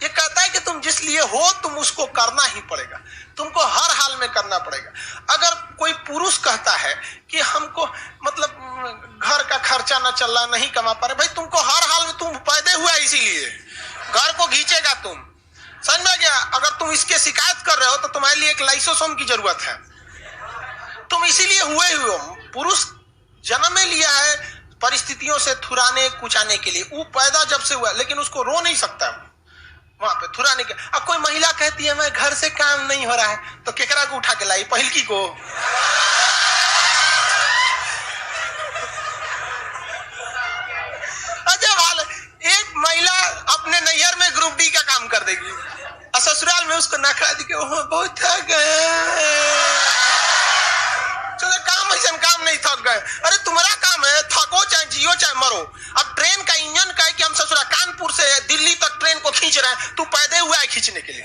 ये कहता है कि तुम जिस लिए हो तुम उसको करना ही पड़ेगा, तुमको हर हाल में करना पड़ेगा। अगर कोई पुरुष कहता है कि हमको मतलब घर का खर्चा न चल रहा, नहीं कमा पा रहे, भाई तुमको हर हाल में, तुम पैदा हुआ इसीलिए, घर को खींचेगा तुम, समझ में गया। अगर तुम इसके शिकायत कर रहे हो तो तुम्हारे लिए एक लाइसोसोम की जरूरत है। तुम इसीलिए हुए हो, पुरुष जन्म में लिया है परिस्थितियों से थुराने कुचाने के लिए। वो पैदा जब से हुआ, लेकिन उसको रो नहीं सकता वहां पे थुराने के। अब कोई महिला कहती है मैं घर से काम नहीं हो रहा है, तो केकरा को उठा के लाई? पहलकी को। अजब हाल। एक महिला अपने नैहर में ग्रुप डी का काम कर देगी और ससुराल में उसको नखरा दी के बहुत थक गए। काम ऐसा काम नहीं, थक गए। अरे तुम्हारा काम है थको चाहे जियो चाहे मरो। अब ट्रेन का इंजन का है कि हम ससुरा कानपुर से दिल्ली तक ट्रेन को खींच रहे हैं, तू पैदे हुआ है खींचने के लिए,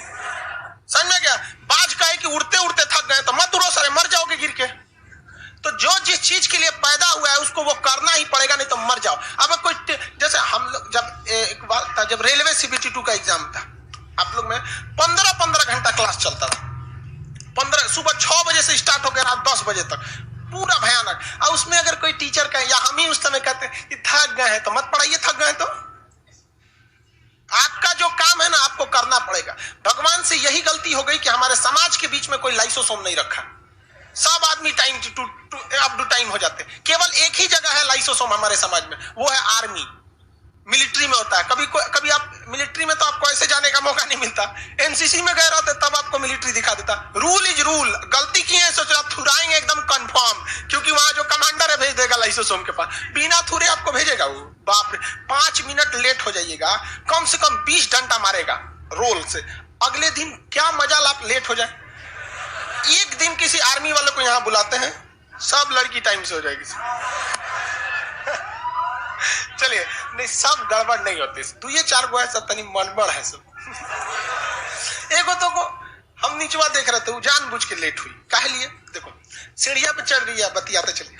समझ में गया। बाज का है कि उड़ते उड़ते थक गए, तो मत उड़ो सर, मर जाओगे गिर के। तो जो जिस चीज के लिए पैदा हुआ है उसको वो करना ही पड़ेगा, नहीं तो मर जाओ। अब कोई जैसे हम लोग जब एक बार था, जब रेलवे CBT 2 का एग्जाम था, आप लोग में 15-15 घंटा क्लास चलता था। 15 सुबह 6 बजे से स्टार्ट हो गया रात 10 बजे तक, पूरा भयानक। और उसमें अगर कोई टीचर कहे, या हम ही उस समय कहते हैं कि थक गए हैं तो मत पढ़ाइए, थक गए तो आपका जो काम है ना आपको करना पड़ेगा। भगवान से यही गलती हो गई कि हमारे समाज के बीच में कोई लाइसोसोम नहीं रखा। सब आदमी टाइम अप टू टाइम हो जाते। केवल एक ही जगह है लाइसोसोम हमारे समाज में, वो है आर्मी, मिलिट्री में होता है। कभी आप मिलिट्री में तो आपको ऐसे जाने का मौका नहीं मिलता। NCC में गए रहते तब आपको मिलिट्री दिखा देता। Rule is rule. गलती की है सोच आप थुराएंगे एकदम कंफर्म, क्योंकि वहां जो कमांडर है भेज देगा लाइसोसोम के पास, बिना थुरे आपको भेजेगा वो। बाप रे, 5 मिनट लेट हो जाइएगा कम से कम 20 डंडा मारेगा रोल से। अगले दिन क्या मजा आप लेट हो जाए। एक दिन किसी आर्मी वाले को यहाँ बुलाते हैं, सब लड़की टाइम से हो जाएगी। चलिए नहीं, सब गड़बड़ नहीं होती, 2-4 गो है सब तनी मनबड़ है सब। एगो तो को हम नीचवा देख रहे थे, वो जानबूझ के लेट हुई। काहे लिए? देखो सीढ़िया पे चढ़ रही है, बतियाते चलिए।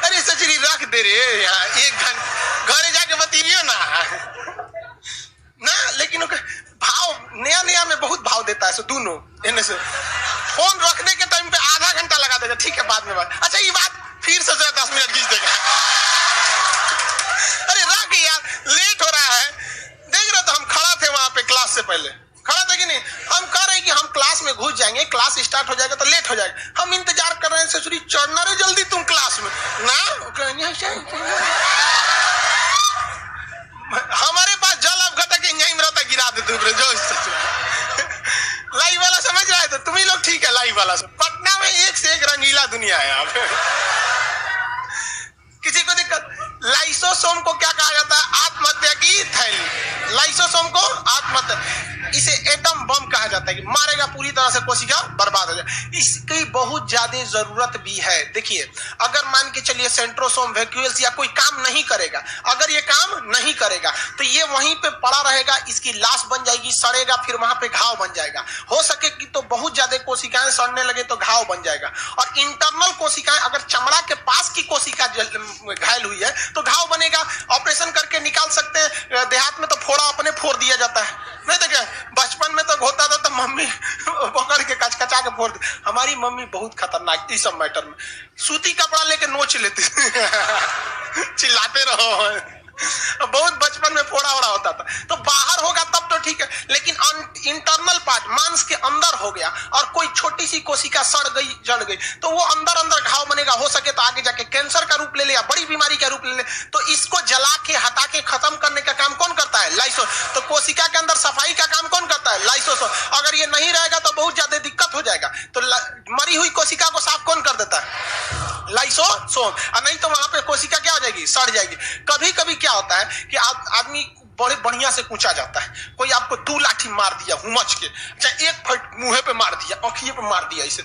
अरे सचरी रख दे रे यहाँ 1 घंटा, घरे जाके बतियो ना। लेकिन भाव नया में बहुत भाव देता है, दोनों इन्हें से फोन रखने के टाइम पे आधा घंटा लगा देगा। ठीक है बाद में बात। अच्छा ये बात फिर से 10 मिनट खींच देगा। अरे रख यार, लेट हो रहा है। देख रहे तो हम खड़ा थे वहां पे क्लास से पहले, खड़ा थे कि नहीं। हम कह रहे हैं कि हम क्लास में घुस जाएंगे, क्लास स्टार्ट हो जाएगा तो लेट हो जाएगा। हम इंतजार कर रहे हैं ससुरी चढ़ना रे जल्दी तुम क्लास में ना। हमारे पास जल अपघटन इंजन रहता, गिरा देते जो लाइव वाला समझ रहा है। तो तुम ही लोग ठीक है लाइव वाला। पटना में एक से एक रंगीला दुनिया है यहाँ पे। किसी को दिक्कत? लाइसोसोम को क्या कहा जाता है? आत्महत्या की थैली। लाइसोसोम को आत्महत्या, इसे एटम बम कहा जाता है कि मारेगा पूरी तरह से, कोशिका बर्बाद हो जाए। इसकी बहुत ज्यादा जरूरत भी है। देखिए अगर मान के चलिए सेंट्रोसोम वैक्यूल्स या कोई काम नहीं करेगा, अगर ये काम नहीं करेगा तो ये वहीं पे पड़ा रहेगा, इसकी लाश बन जाएगी, सड़ेगा, फिर वहां पे घाव बन जाएगा। हो सके कि तो बहुत ज्यादा कोशिकाएं सड़ने लगे तो घाव बन जाएगा। और इंटरनल कोशिकाएं, अगर चमड़ा के पास की कोशिका घायल हुई है तो घाव बनेगा, ऑपरेशन करके निकाल सकते हैं। देहात में तो फोड़ा अपने फोड़ दिया जाता है, नहीं तो क्या बचपन में तो होता था तो मम्मी पकड़ के कचकचा के फोड़ दी। हमारी मम्मी बहुत खतरनाक थी सब मैटर में, सूती कपड़ा लेके नोच लेती चिल्लाते रहो। बहुत बचपन में फोड़ा वड़ा होता था। तो बाहर होगा तब तो ठीक है, लेकिन इंटरनल पार्ट मांस के अंदर हो गया और कोई छोटी सी कोशिका सड़ गई जल गई तो वो अंदर अंदर घाव बनेगा, हो सके तो आगे जाके कैंसर का रूप ले ले या बड़ी बीमारी का रूप ले ले। तो इसको जला के हटा के खत्म करने का काम कौन करता है? लाइसो। तो कोशिका के अंदर सफाई का काम कौन करता है? लाइसोसोम। अगर ये नहीं रहेगा तो बहुत ज्यादा दिक्कत हो जाएगा। तो मरी हुई कोशिका को साफ कौन कर देता है? लाइसोसोम। और नहीं तो वहां पे कोशिका क्या हो जाएगी? सड़ जाएगी। कभी कभी क्या होता है कि आदमी बड़े बढ़िया से पूछा जाता है, कोई आपको 2 लाठी मार दिया हुमच के, चाहे 1 फट मुंह पे मार दिया, आंखिए पे मार दिया, इसे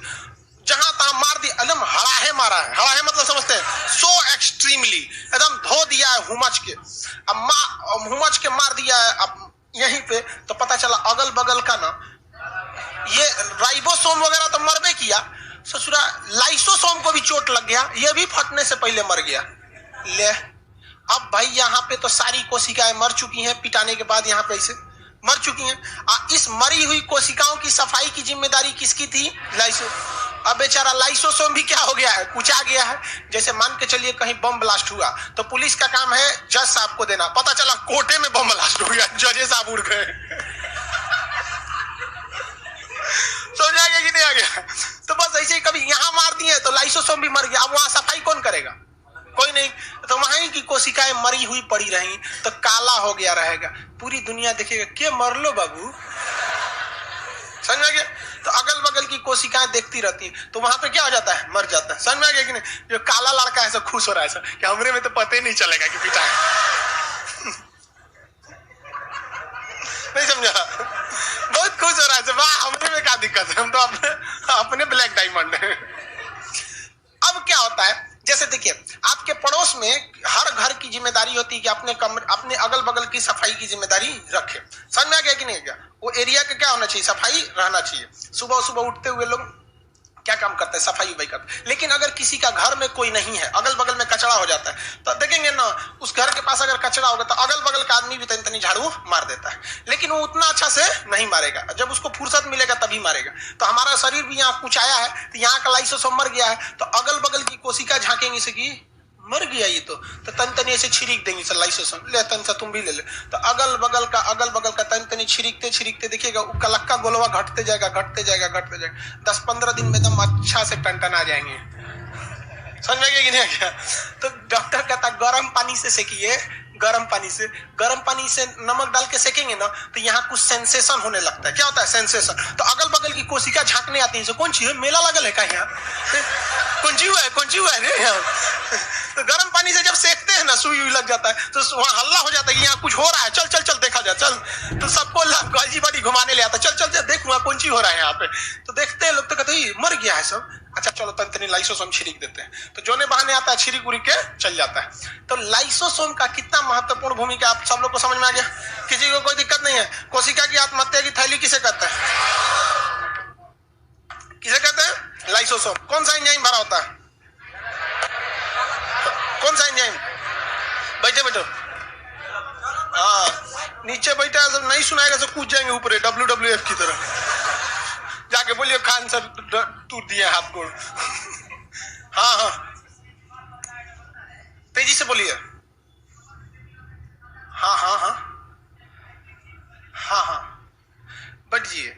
जहां तहां मार दिया, एकदम हड़ाहे मारा है। हड़ाहे मतलब समझते हैं? सो एक्सट्रीमली एकदम धो दिया है हुमच के। अब हुमच के मार दिया है अब यहीं पे, तो पता चला अगल बगल का ना ये राइबोसोम वगैरह तो मरबे किया, ससुरा लाइसोसोम को भी चोट लग गया, ये भी फटने से पहले मर गया। ले अब भाई यहाँ पे तो सारी कोशिकाएं मर चुकी हैं, पिटाने के बाद यहाँ पे इसे मर चुकी हैं। इस मरी हुई कोशिकाओं की सफाई की जिम्मेदारी किसकी थी? लाइसो। अब बेचारा लाइसोसोम भी क्या हो गया है? कुचा गया है। जैसे मान के चलिए कहीं बम ब्लास्ट हुआ तो पुलिस का काम है जज साहब को देना, पता चला कोटे में बम ब्लास्ट हो गया, जजेस साहब उड़ गए। समझ आ गया कि नहीं आ गया? तो बस ऐसे ही कभी यहाँ मार दिए तो लाइसोसोम भी मर गया। अब वहां सफाई कौन करेगा? कोई नहीं। तो वहीं की कोशिकाएं मरी हुई पड़ी रही तो काला हो गया रहेगा, पूरी दुनिया देखेगा के मर लो बाबू। समझ में आ गया? तो अगल बगल की कोशिकाएं देखती रहती तो वहां पे क्या हो जाता है? मर जाता है। समझ में आ गया कि नहीं? जो काला लड़का है सब खुश हो रहा है सर कि हमरे में तो पता ही नहीं चलेगा कि पिटा है। नहीं समझा? बहुत खुश हो रहा है, वाह हमरे में क्या दिक्कत है, हम तो अपने ब्लैक डायमंड है। अब क्या होता है, जैसे देखिए आपके पड़ोस में हर घर की जिम्मेदारी होती है कि अपने अगल बगल की सफाई की जिम्मेदारी रखे। समझ में आ गया कि नहीं गया? वो एरिया का क्या होना चाहिए? सफाई रहना चाहिए। सुबह सुबह उठते हुए लोग क्या काम करते हैं? सफाई उफाई करते हैं। लेकिन अगर किसी का घर में कोई नहीं है, अगल बगल में कचरा हो जाता है, तो देखेंगे ना उस घर के पास अगर कचरा होगा तो अगल बगल का आदमी भी तनी झाड़ू मार देता है, लेकिन वो उतना अच्छा से नहीं मारेगा, जब उसको फुर्सत मिलेगा तभी मारेगा। तो हमारा शरीर भी यहाँ कुछ आया है तो यहाँ का लाइसोसोम मर गया है तो अगल बगल की कोशिका झांकेंगे से कि मर गया ये तो तन तनी ऐसे छिड़क देंगे सर लाइसोसोम, ले तन सा तुम भी ले ले। तो अगल बगल का तन तनी छिड़कते देखिएगा कलक्का गोलवा घटते जाएगा 10-15 दिन में एकदम अच्छा से टन आ जाएंगे। समझ में गया कि नहीं आ गया? तो डॉक्टर कहता गर्म पानी से सेकिए, गर्म पानी से नमक डाल के सेकेंगे ना तो यहाँ कुछ सेंसेशन होने लगता है। क्या होता है? सेंसेशन। तो अगल बगल की कोशिका झांकने आती है, कौन चीज है? मेला लगल है क्या यहाँ? कौन ची हुआ है यहाँ? तो गर्म पानी से जब सेकते हैं ना सुई लग जाता है तो वहां हल्ला हो जाता है कि यहाँ कुछ हो रहा है, चल देखा जाए, चल। तो सबको गॉल्जी बॉडी घुमाने ले आता, चल देख वहां कौन ची हो रहा है यहाँ पे। तो देखते हैं लोग तो कहते मर गया है सब, अच्छा चलो तनी लाइसोसोम छिड़क देते हैं। तो जोने बहाने आता है छिड़क उड़ के चल जाता है। तो लाइसोसोम का कितना महत्वपूर्ण भूमिका आप सब लोग को समझ में आ गया? किसी को कोई दिक्कत नहीं है? कोशिका की आत्महत्या की थैली किसे कहते हैं? किसे कहते हैं? लाइसोसोम। कौन सा एंजाइम भरा होता है? कौन सा एंजाइम? बैठो हाँ नीचे बैठा है, सब नहीं सुनाएगा सब कूद जाएंगे ऊपर WWF की तरह। जाके बोलिए खान सर टूट दिए हाथ गोड़। हाँ तेजी से बोलिए। हाँ बैठिए।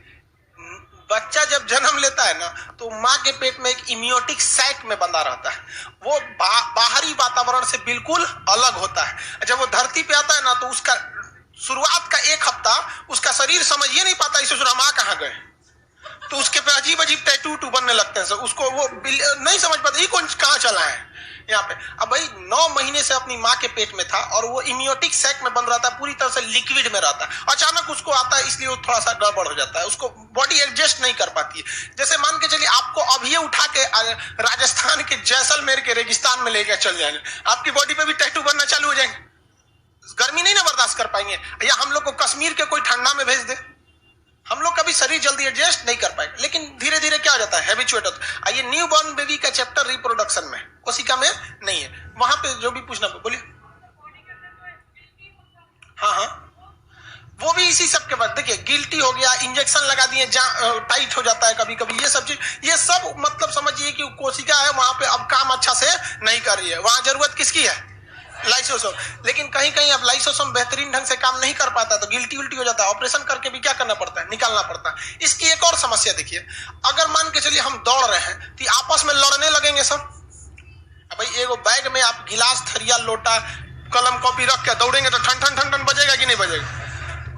बच्चा जब जन्म लेता है ना तो माँ के पेट में एक इम्यूनिटिक सैक में बंधा रहता है, वो बाहरी वातावरण से बिल्कुल अलग होता है। जब वो धरती पे आता है ना तो उसका शुरुआत का 1 हफ्ता उसका शरीर समझ ही नहीं पाता इसे माँ कहाँ गए, तो उसके पे अजीब टैटू बनने लगते हैं सर, उसको वो नहीं समझ पाता ये कौन कहाँ चला है यहाँ पे। अब भाई 9 महीने से अपनी माँ के पेट में था और वो इम्यूनिटिक सैक में बंद रहता है, पूरी तरह से लिक्विड में रहता है। अचानक उसको आता है इसलिए वो थोड़ा सा गड़बड़ हो जाता है, उसको बॉडी एडजस्ट नहीं कर पाती है। जैसे मान के चलिए आपको अभी उठा के राजस्थान के जैसलमेर के रेगिस्तान में लेकर चल जाएंगे, आपकी बॉडी पे भी टैटू बनना चालू हो जाएंगे, गर्मी नहीं ना बर्दाश्त कर पाएंगे। या हम लोग को कश्मीर के कोई ठंडा में भेज दे, हम लोग कभी शरीर जल्दी एडजस्ट नहीं कर पाएंगे, लेकिन धीरे धीरे क्या हो जाता है? हैबिचुएट होता है। ये न्यू बॉर्न बेबी का चैप्टर रिप्रोडक्शन में, कोशिका में नहीं है, वहां पे जो भी पूछना बोलिए। हाँ वो भी इसी सब के बाद देखिए गिल्टी हो गया, इंजेक्शन लगा दिए टाइट हो जाता है कभी कभी, ये सब चीज, ये सब मतलब समझिए कि कोशिका है वहां पे अब काम अच्छा से नहीं कर रही है। वहां जरूरत किसकी है? लाइसोसोम। लेकिन कहीं कहीं अब लाइसोसोम बेहतरीन ढंग से काम नहीं कर पाता तो गिल्टी उल्टी हो जाता है, ऑपरेशन करके भी क्या करना पड़ता है, निकालना पड़ता है। इसकी एक और समस्या देखिए, अगर मान के चलिए हम दौड़ रहे हैं तो आपस में लड़ने लगेंगे सब। भाई एगो बैग में आप गिलास, थरिया, लोटा, कलम, कॉपी रख के दौड़ेंगे तो ठन ठन ठन ठन बजेगा कि नहीं बजेगा?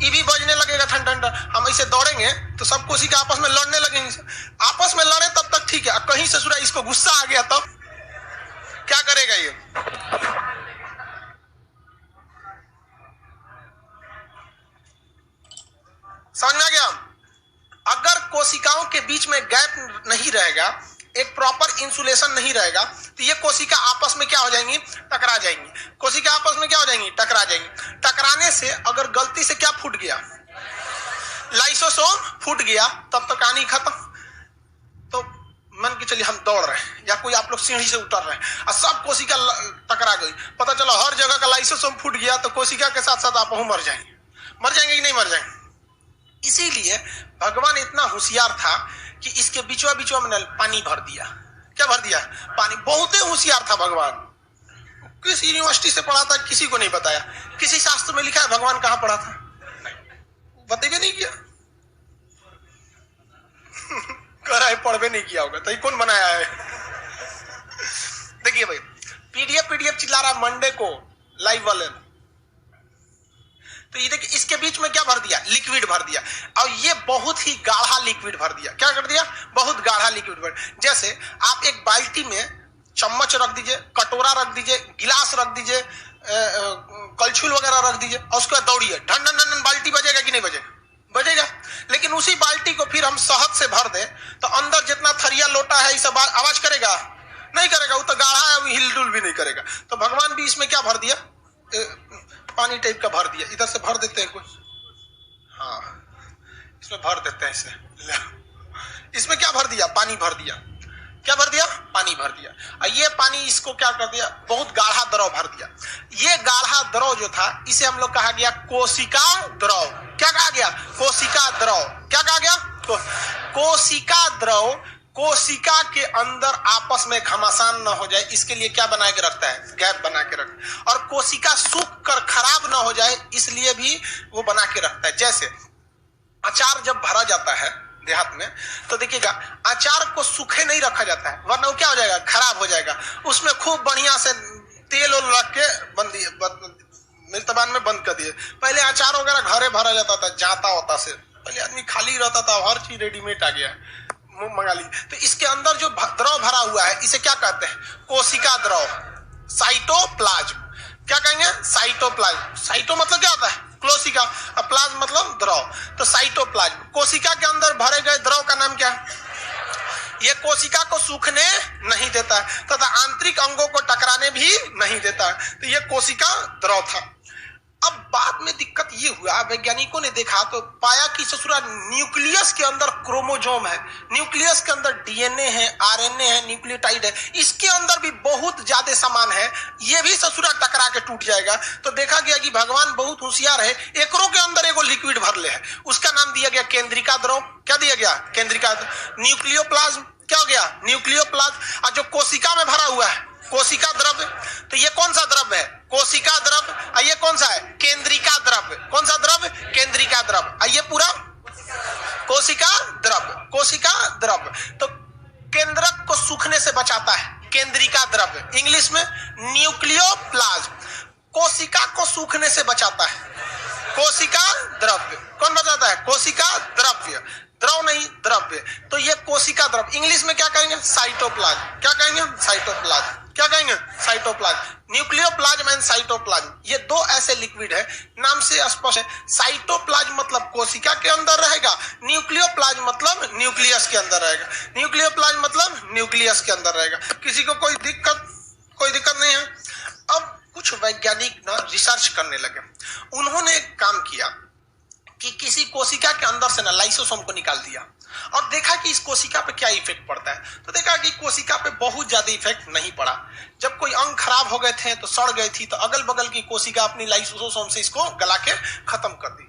ये भी बजने लगेगा ठन ठन ठन। हम ऐसे दौड़ेंगे तो सब कोशिका आपस में लड़ने लगेंगे। आपस में लड़े तब तक ठीक है, कहीं से सुरा इसको गुस्सा आ गया तब क्या करेगा ये? समझ में आ गया? अगर कोशिकाओं के बीच में गैप नहीं रहेगा, एक प्रॉपर इंसुलेशन नहीं रहेगा, तो ये कोशिका आपस में क्या हो जाएंगी, टकरा जाएंगी। कोशिका आपस में क्या हो जाएंगी, टकरा जाएंगी। टकराने से अगर गलती से क्या फूट गया, लाइसोसोम फूट गया, तब तो कहानी खत्म। तो मान के चलिए हम दौड़ रहे हैं या कोई आप लोग सीढ़ी से उतर रहे हैं और सब कोशिका टकरा गई, पता चला हर जगह का लाइसोसोम फूट गया, तो कोशिका के साथ साथ आप मर जाएंगे। मर जाएंगे कि नहीं मर जाएंगे? इसीलिए भगवान इतना होशियार था कि इसके बीचवा बीचवा में पानी भर दिया। क्या भर दिया? पानी। बहुत ही होशियार था भगवान। किस यूनिवर्सिटी से पढ़ा था किसी को नहीं बताया, किसी शास्त्र में लिखा है भगवान कहां पढ़ा था, बतेबे नहीं किया। कह रहा है पढ़वे नहीं किया होगा, तो ये कौन बनाया है? देखिए भाई, पीडीएफ चिल्ला रहा मंडे को लाइव वाले, तो ये देखिए इसके बीच में क्या भर दिया, लिक्विड भर दिया। और ये बहुत ही गाढ़ा लिक्विड भर दिया। क्या कर दिया? बहुत गाढ़ा लिक्विड भर। जैसे आप एक बाल्टी में चम्मच रख दीजिए, कटोरा रख दीजिए, गिलास रख दीजिए, कलछुल वगैरह रख दीजिए और उसके बाद दौड़िए, ढन ढन ढन, बाल्टी बजेगा कि नहीं बजेगा? बजेगा। लेकिन उसी बाल्टी को फिर हम शहद से भर दें तो अंदर जितना थरिया लोटा है ये सब आवाज करेगा? नहीं करेगा, वो तो गाढ़ा है, वो हिलडुल भी नहीं करेगा। तो भगवान भी इसमें क्या भर दिया, पानी टाइप का भर दिया। इधर से भर देते हैं कुछ, हाँ इसमें भर देते हैं इसे। इसमें क्या भर दिया? पानी भर दिया। क्या भर दिया? पानी भर दिया। और ये पानी इसको क्या कर दिया, बहुत गाढ़ा द्रव भर दिया। ये गाढ़ा द्रव जो था इसे हम लोग कहा गया कोशिका द्रव। क्या कहा गया? कोशिका द्रव। क्या कहा गया? कोशिका द्रव कोशिका के अंदर आपस में घमासान न हो जाए इसके लिए क्या बना के रखता है, गैप बना के रखता है। और कोशिका सूख कर खराब न हो जाए इसलिए भी वो बना के रखता है। जैसे अचार जब भरा जाता है देहात में तो देखिएगा अचार को सूखे नहीं रखा जाता है, वरना वो क्या हो जाएगा, खराब हो जाएगा। उसमें खूब बढ़िया से तेल और रख के बंद दिए, मिर्तबान में बंद कर दिए। पहले अचार वगैरह घरे भरा जाता था, जाता होता से, पहले आदमी खाली रहता था, हर चीज रेडीमेड आ गया, मंगा ली। तो इसके अंदर जो द्रव भरा हुआ है इसे क्या कहते हैं, कोशिका द्रव, साइटोप्लाज्म। क्या कहेंगे, साइटोप्लाज्म। साइटो मतलब क्या होता है, कोशिका, और प्लाज्म मतलब द्रव। तो साइटोप्लाज्म कोशिका के अंदर भरे गए द्रव का नाम क्या है? ये कोशिका को सूखने नहीं देता है तथा आंतरिक अंगों को टकराने भी नहीं देता है। तो ये कोशिका द्रव था। अब बाद में दिक्कत ये हुआ, वैज्ञानिकों ने देखा तो पाया कि ससुरा न्यूक्लियस के अंदर क्रोमोजोम है, न्यूक्लियस के अंदर डीएनए है, आरएनए है, न्यूक्लियोटाइड है, इसके अंदर भी बहुत ज्यादा सामान है, ये भी ससुरा टकरा के टूट जाएगा। तो देखा गया कि भगवान बहुत होशियार है, एकरों के अंदर एगो लिक्विड भर ले है, उसका नाम दिया गया केंद्रिका द्रव। क्या दिया गया, केंद्रिका। न्यूक्लियोप्लाज्म क्या हो गया, न्यूक्लियोप्लाज्म। और जो कोशिका में भरा हुआ है कोशिका द्रव्य, तो ये कौन सा द्रव्य है, कोशिका द्रव्य। और ये कौन सा है, केंद्रिका द्रव्य। कौन सा द्रव्य, केंद्रिका द्रव्य। और ये पूरा कोशिका द्रव्य, कोशिका द्रव्य। तो केंद्रक को सूखने से बचाता है केंद्रिका द्रव्य, इंग्लिश में न्यूक्लियोप्लाज्म। कोशिका को सूखने से बचाता है कोशिका द्रव्य। कौन बचाता है, कोशिका द्रव्य, द्रव नहीं द्रव्य। तो ये कोशिका द्रव्य, इंग्लिश में क्या कहेंगे, साइटोप्लाज्म। क्या कहेंगे, साइटोप्लाज्म। क्या कहेंगे, साइटोप्लाज्म। न्यूक्लियोप्लाज्म एंड साइटोप्लाज्म, ये दो ऐसे लिक्विड है, नाम से स्पष्ट है। साइटोप्लाज्म मतलब कोशिका के अंदर रहेगा, न्यूक्लियोप्लाज्म मतलब न्यूक्लियस के अंदर रहेगा। न्यूक्लियोप्लाज्म मतलब न्यूक्लियस के अंदर रहेगा। किसी को कोई दिक्कत नहीं है। अब कुछ वैज्ञानिक ना रिसर्च करने लगे, उन्होंने एक काम किया कि किसी कोशिका के अंदर से ना लाइसोसोम को निकाल दिया और देखा कि इस कोशिका पे क्या इफेक्ट पड़ता है। तो देखा कि कोशिका पे बहुत ज्यादा इफेक्ट नहीं पड़ा। जब कोई अंग खराब हो गए थे तो सड़ गई थी, तो अगल बगल की कोशिका अपनी लाइसोसोम से इसको गला के खत्म कर दी।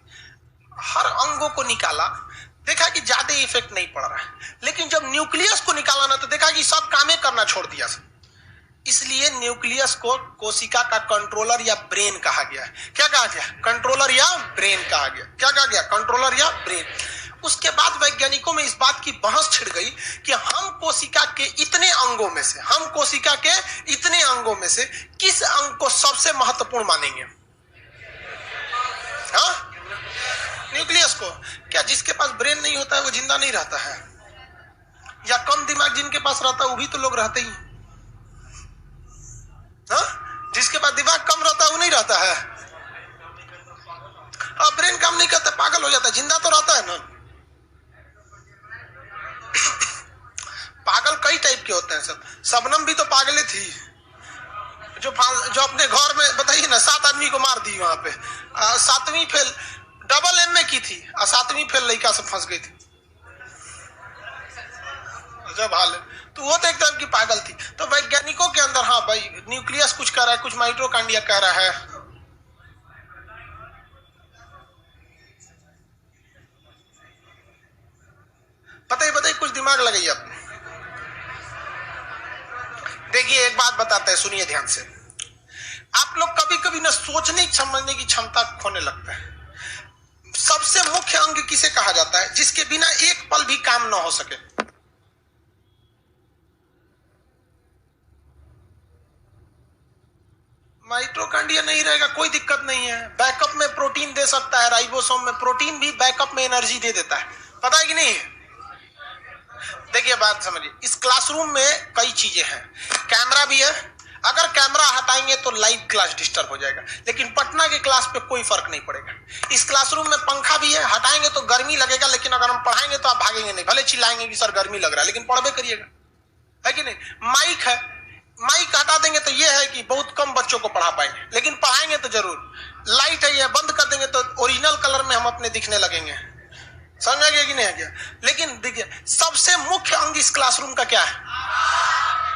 हर अंगों को निकाला, देखा कि ज्यादा इफेक्ट नहीं पड़ रहा है। लेकिन जब न्यूक्लियस को निकाला ना तो देखा कि सब कामें करना छोड़ दिया। इसलिए न्यूक्लियस को कोशिका का कंट्रोलर या ब्रेन कहा गया है। क्या कहा गया? कंट्रोलर या ब्रेन कहा गया। क्या कहा गया? कंट्रोलर या ब्रेन। उसके बाद वैज्ञानिकों में इस बात की बहस छिड़ गई कि हम कोशिका के इतने अंगों में से किस अंग को सबसे महत्वपूर्ण मानेंगे? हाँ, न्यूक्लियस को। क्या जिसके पास ब्रेन नहीं होता है वो जिंदा नहीं रहता है? या कम दिमाग जिनके पास रहता है वो भी तो लोग रहते ही। हाँ, जिसके पास दिमाग कम रहता है वो नहीं रहता है। अब ब्रेन काम नहीं करता, पागल हो जाता है, जिंदा तो रहता है ना। पागल कई टाइप के होते हैं सब। शबनम भी तो पागले थी, जो अपने घर में बताइए ना 7 आदमी को मार दी वहां पे। 7वीं फेल डबल एम में की थी और 7वीं फेल लड़का से फंस गई थी। जब हाल तो वो तो एक तरह की पागल थी। तो वैज्ञानिकों के अंदर हाँ भाई न्यूक्लियस कुछ कह रहा है, कुछ माइटोकॉन्ड्रिया कह रहा है। बताइए कुछ दिमाग लगाइए आप। देखिए एक बात बताते हैं, सुनिए ध्यान से। आप लोग कभी कभी ना सोचने समझने की क्षमता खोने लगता है। सबसे मुख्य अंग किसे कहा जाता है जिसके बिना एक पल भी काम ना हो सके? माइटोकॉन्ड्रिया नहीं रहेगा कोई दिक्कत नहीं है, बैकअप में प्रोटीन दे सकता है। राइबोसोम में प्रोटीन भी बैकअप में एनर्जी दे देता है, पता है कि नहीं? देखिए बात समझिए, इस क्लासरूम में कई चीजें हैं। कैमरा भी है, अगर कैमरा हटाएंगे तो लाइव क्लास डिस्टर्ब हो जाएगा, लेकिन पटना के क्लास पे कोई फर्क नहीं पड़ेगा। इस क्लासरूम में पंखा भी है, हटाएंगे तो गर्मी लगेगा, लेकिन अगर हम पढ़ाएंगे तो आप भागेंगे नहीं। भले चिल्लाएंगे कि सर गर्मी लग रहा है, लेकिन पढ़वे करिएगा, है कि नहीं? माइक है, माइक हटा देंगे तो ये है कि बहुत कम बच्चों को पढ़ा पाएंगे, लेकिन पढ़ाएंगे तो जरूर। लाइट है, ये बंद कर देंगे तो ओरिजिनल कलर में हम अपने दिखने लगेंगे, समझ गया कि नहीं है क्या? लेकिन देखिए सबसे मुख्य अंग इस क्लासरूम का क्या है?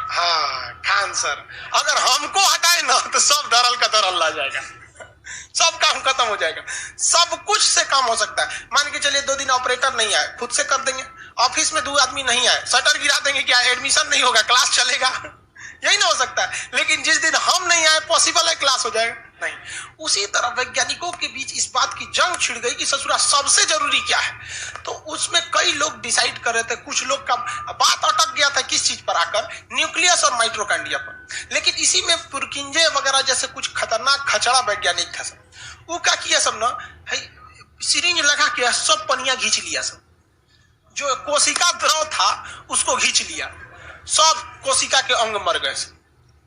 हाँ, खान सर। अगर हमको हटाए ना तो सब धरल का धरल ला जाएगा, सब काम खत्म हो जाएगा। सब कुछ से काम हो सकता है। मान के चलिए 2 दिन ऑपरेटर नहीं आए, खुद से कर देंगे। ऑफिस में 2 आदमी नहीं आए, शटर गिरा देंगे, क्या एडमिशन नहीं होगा, क्लास चलेगा? यही ना हो सकता है। लेकिन जिस दिन हम नहीं आए पॉसिबल है क्लास हो जाएगा? नहीं। उसी तरह वैज्ञानिकों के बीच इस बात की जंग छिड़ गई कि ससुरा सबसे जरूरी क्या है। तो उसमें कई लोग डिसाइड कर रहे थे, कुछ लोग का बात अटक गया था किस चीज पर आकर, न्यूक्लियस और माइटोकॉन्ड्रिया पर। लेकिन इसी में पुरकिंजे वगैरह जैसे कुछ खतरनाक खचड़ा वैज्ञानिक था सब। वो क्या किया सब ना, सिरिंज लगा के सब पनिया घींच लिया, सब जो कोशिका द्रव था उसको घींच लिया, सब कोशिका के अंग मर गए।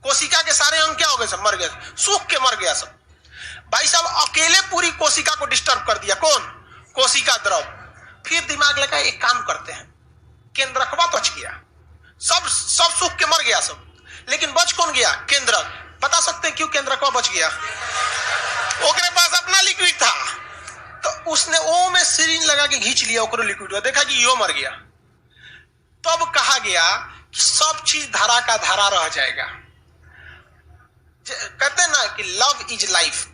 कोशिका के सारे अंग क्या हो गए? सब मर गए, सूख के मर गया सब। भाई साहब अकेले पूरी कोशिका को डिस्टर्ब कर दिया, कौन? कोशिका द्रव। फिर दिमाग लगा एक काम करते हैं, केंद्रकवा बच गया, सब सूख के मर गया सब, लेकिन बच कौन गया? केंद्रक। बता सकते हैं क्यों केंद्रकवा बच गया? ओकरे पास अपना लिक्विड था, तो उसने ओ में सिरिंज लगा के घींच लिया ओकरो लिक्विड, देखा कि यो मर गया। तब कहा गया कि सब चीज धारा का धारा रह जाएगा। कहते हैं ना कि love is life,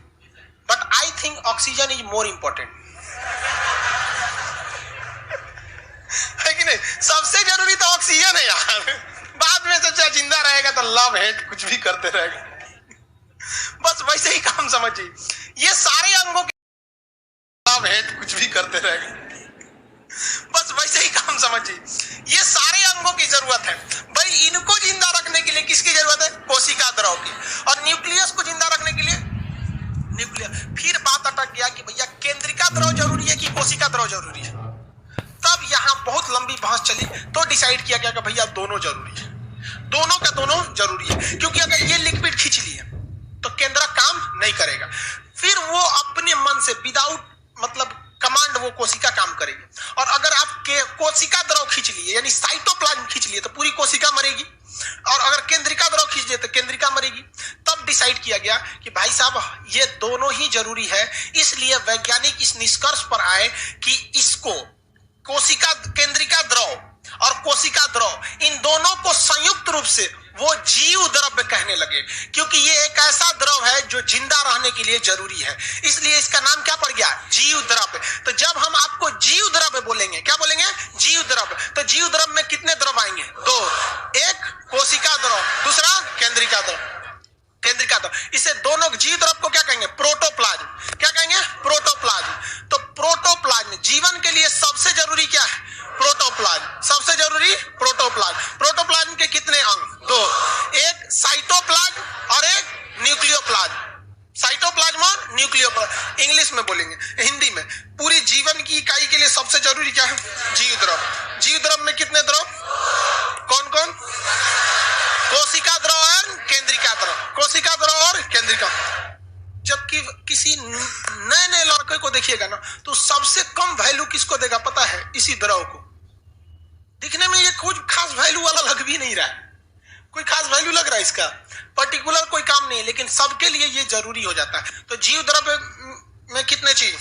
but I think oxygen is more important, है कि नहीं? सबसे जरूरी तो ऑक्सीजन है यार। बाद में सोचा जिंदा रहेगा तो लव हेट कुछ भी करते रहेगा। बस वैसे ही काम समझिए, ये सारे अंगों के लव हेट कुछ भी करते रहेगा। बस वैसे ही काम समझिए, ये सारे अंगों की जरूरत है भाई। इनको जिंदा रखने के लिए किसकी जरूरत है? कोशिका द्रव की। और न्यूक्लियस को जिंदा रखने के लिए न्यूक्लियस। फिर बात अटक गया कि भैया केंद्रिका द्रव जरूरी है कि कोशिका द्रव जरूरी है। तब यहां बहुत लंबी बहस चली, तो डिसाइड किया गया कि भैया दोनों जरूरी है, दोनों का दोनों जरूरी है। क्योंकि अगर ये लिक्विड खींच लिए तो केंद्रक काम नहीं करेगा, फिर वो अपने मन से विदाउट मतलब कमांड वो कोशिका काम करेगी। और अगर आप कोशिका द्रव खींच लिए यानी साइटोप्लाज्म खींच लिए तो पूरी कोशिका मरेगी, और अगर केंद्रिका द्रव खींच लिए तो केंद्रिका मरेगी। तब डिसाइड किया गया कि भाई साहब ये दोनों ही जरूरी है। इसलिए वैज्ञानिक इस निष्कर्ष पर आए कि इसको कोशिका केंद्रिका द्रव और कोशिका द्रव इन दोनों को संयुक्त रूप से वो जीव द्रव्य कहने लगे, क्योंकि ये एक ऐसा द्रव है जो जिंदा रहने के लिए जरूरी है, इसलिए इसका नाम क्या पड़ गया, जीव द्रव्य। तो जब हम आपको जीव द्रव्य बोलेंगे, क्या बोलेंगे, जीव द्रव्य, तो जीव द्रव्य में कितने द्रव आएंगे, दो, एक कोशिका द्रव, दूसरा केंद्रिका द्रव, केंद्रिका द्रव। इसे दोनों जीव द्रव को क्या कहेंगे, प्रोटोप्लाज्म, क्या कहेंगे, प्रोटोप्लाज्म। तो प्रोटोप्लाज्म जीवन के लिए सबसे जरूरी क्या है, प्रोटोप्लाज्म, सबसे जरूरी प्रोटोप्लाज्म। प्रोटोप्लाज्म के कितने अंग, दो, एक साइटोप्लाज्म और एक न्यूक्लियोप्लाज्म, साइटोप्लाज्म और न्यूक्लियोप्लाज्म। इंग्लिश में बोलेंगे, हिंदी में, पूरी जीवन की इकाई के लिए सबसे जरूरी क्या है, जीव द्रव। जीव द्रव में कितने द्रव, कौन कौन, कोशिका द्रव और केंद्रिका द्रव, कोशिका द्रव और केंद्रिका। जबकि किसी नए नए लड़के को देखिएगा ना, तो सबसे कम वैल्यू किसको देगा पता है, इसी द्रव को। दिखने में ये कुछ खास वैल्यू वाला लग भी नहीं रहा है, कोई खास वैल्यू लग रहा है इसका, पर्टिकुलर कोई काम नहीं है, लेकिन सबके लिए ये जरूरी हो जाता है। तो जीव द्रव्य में कितने चीज,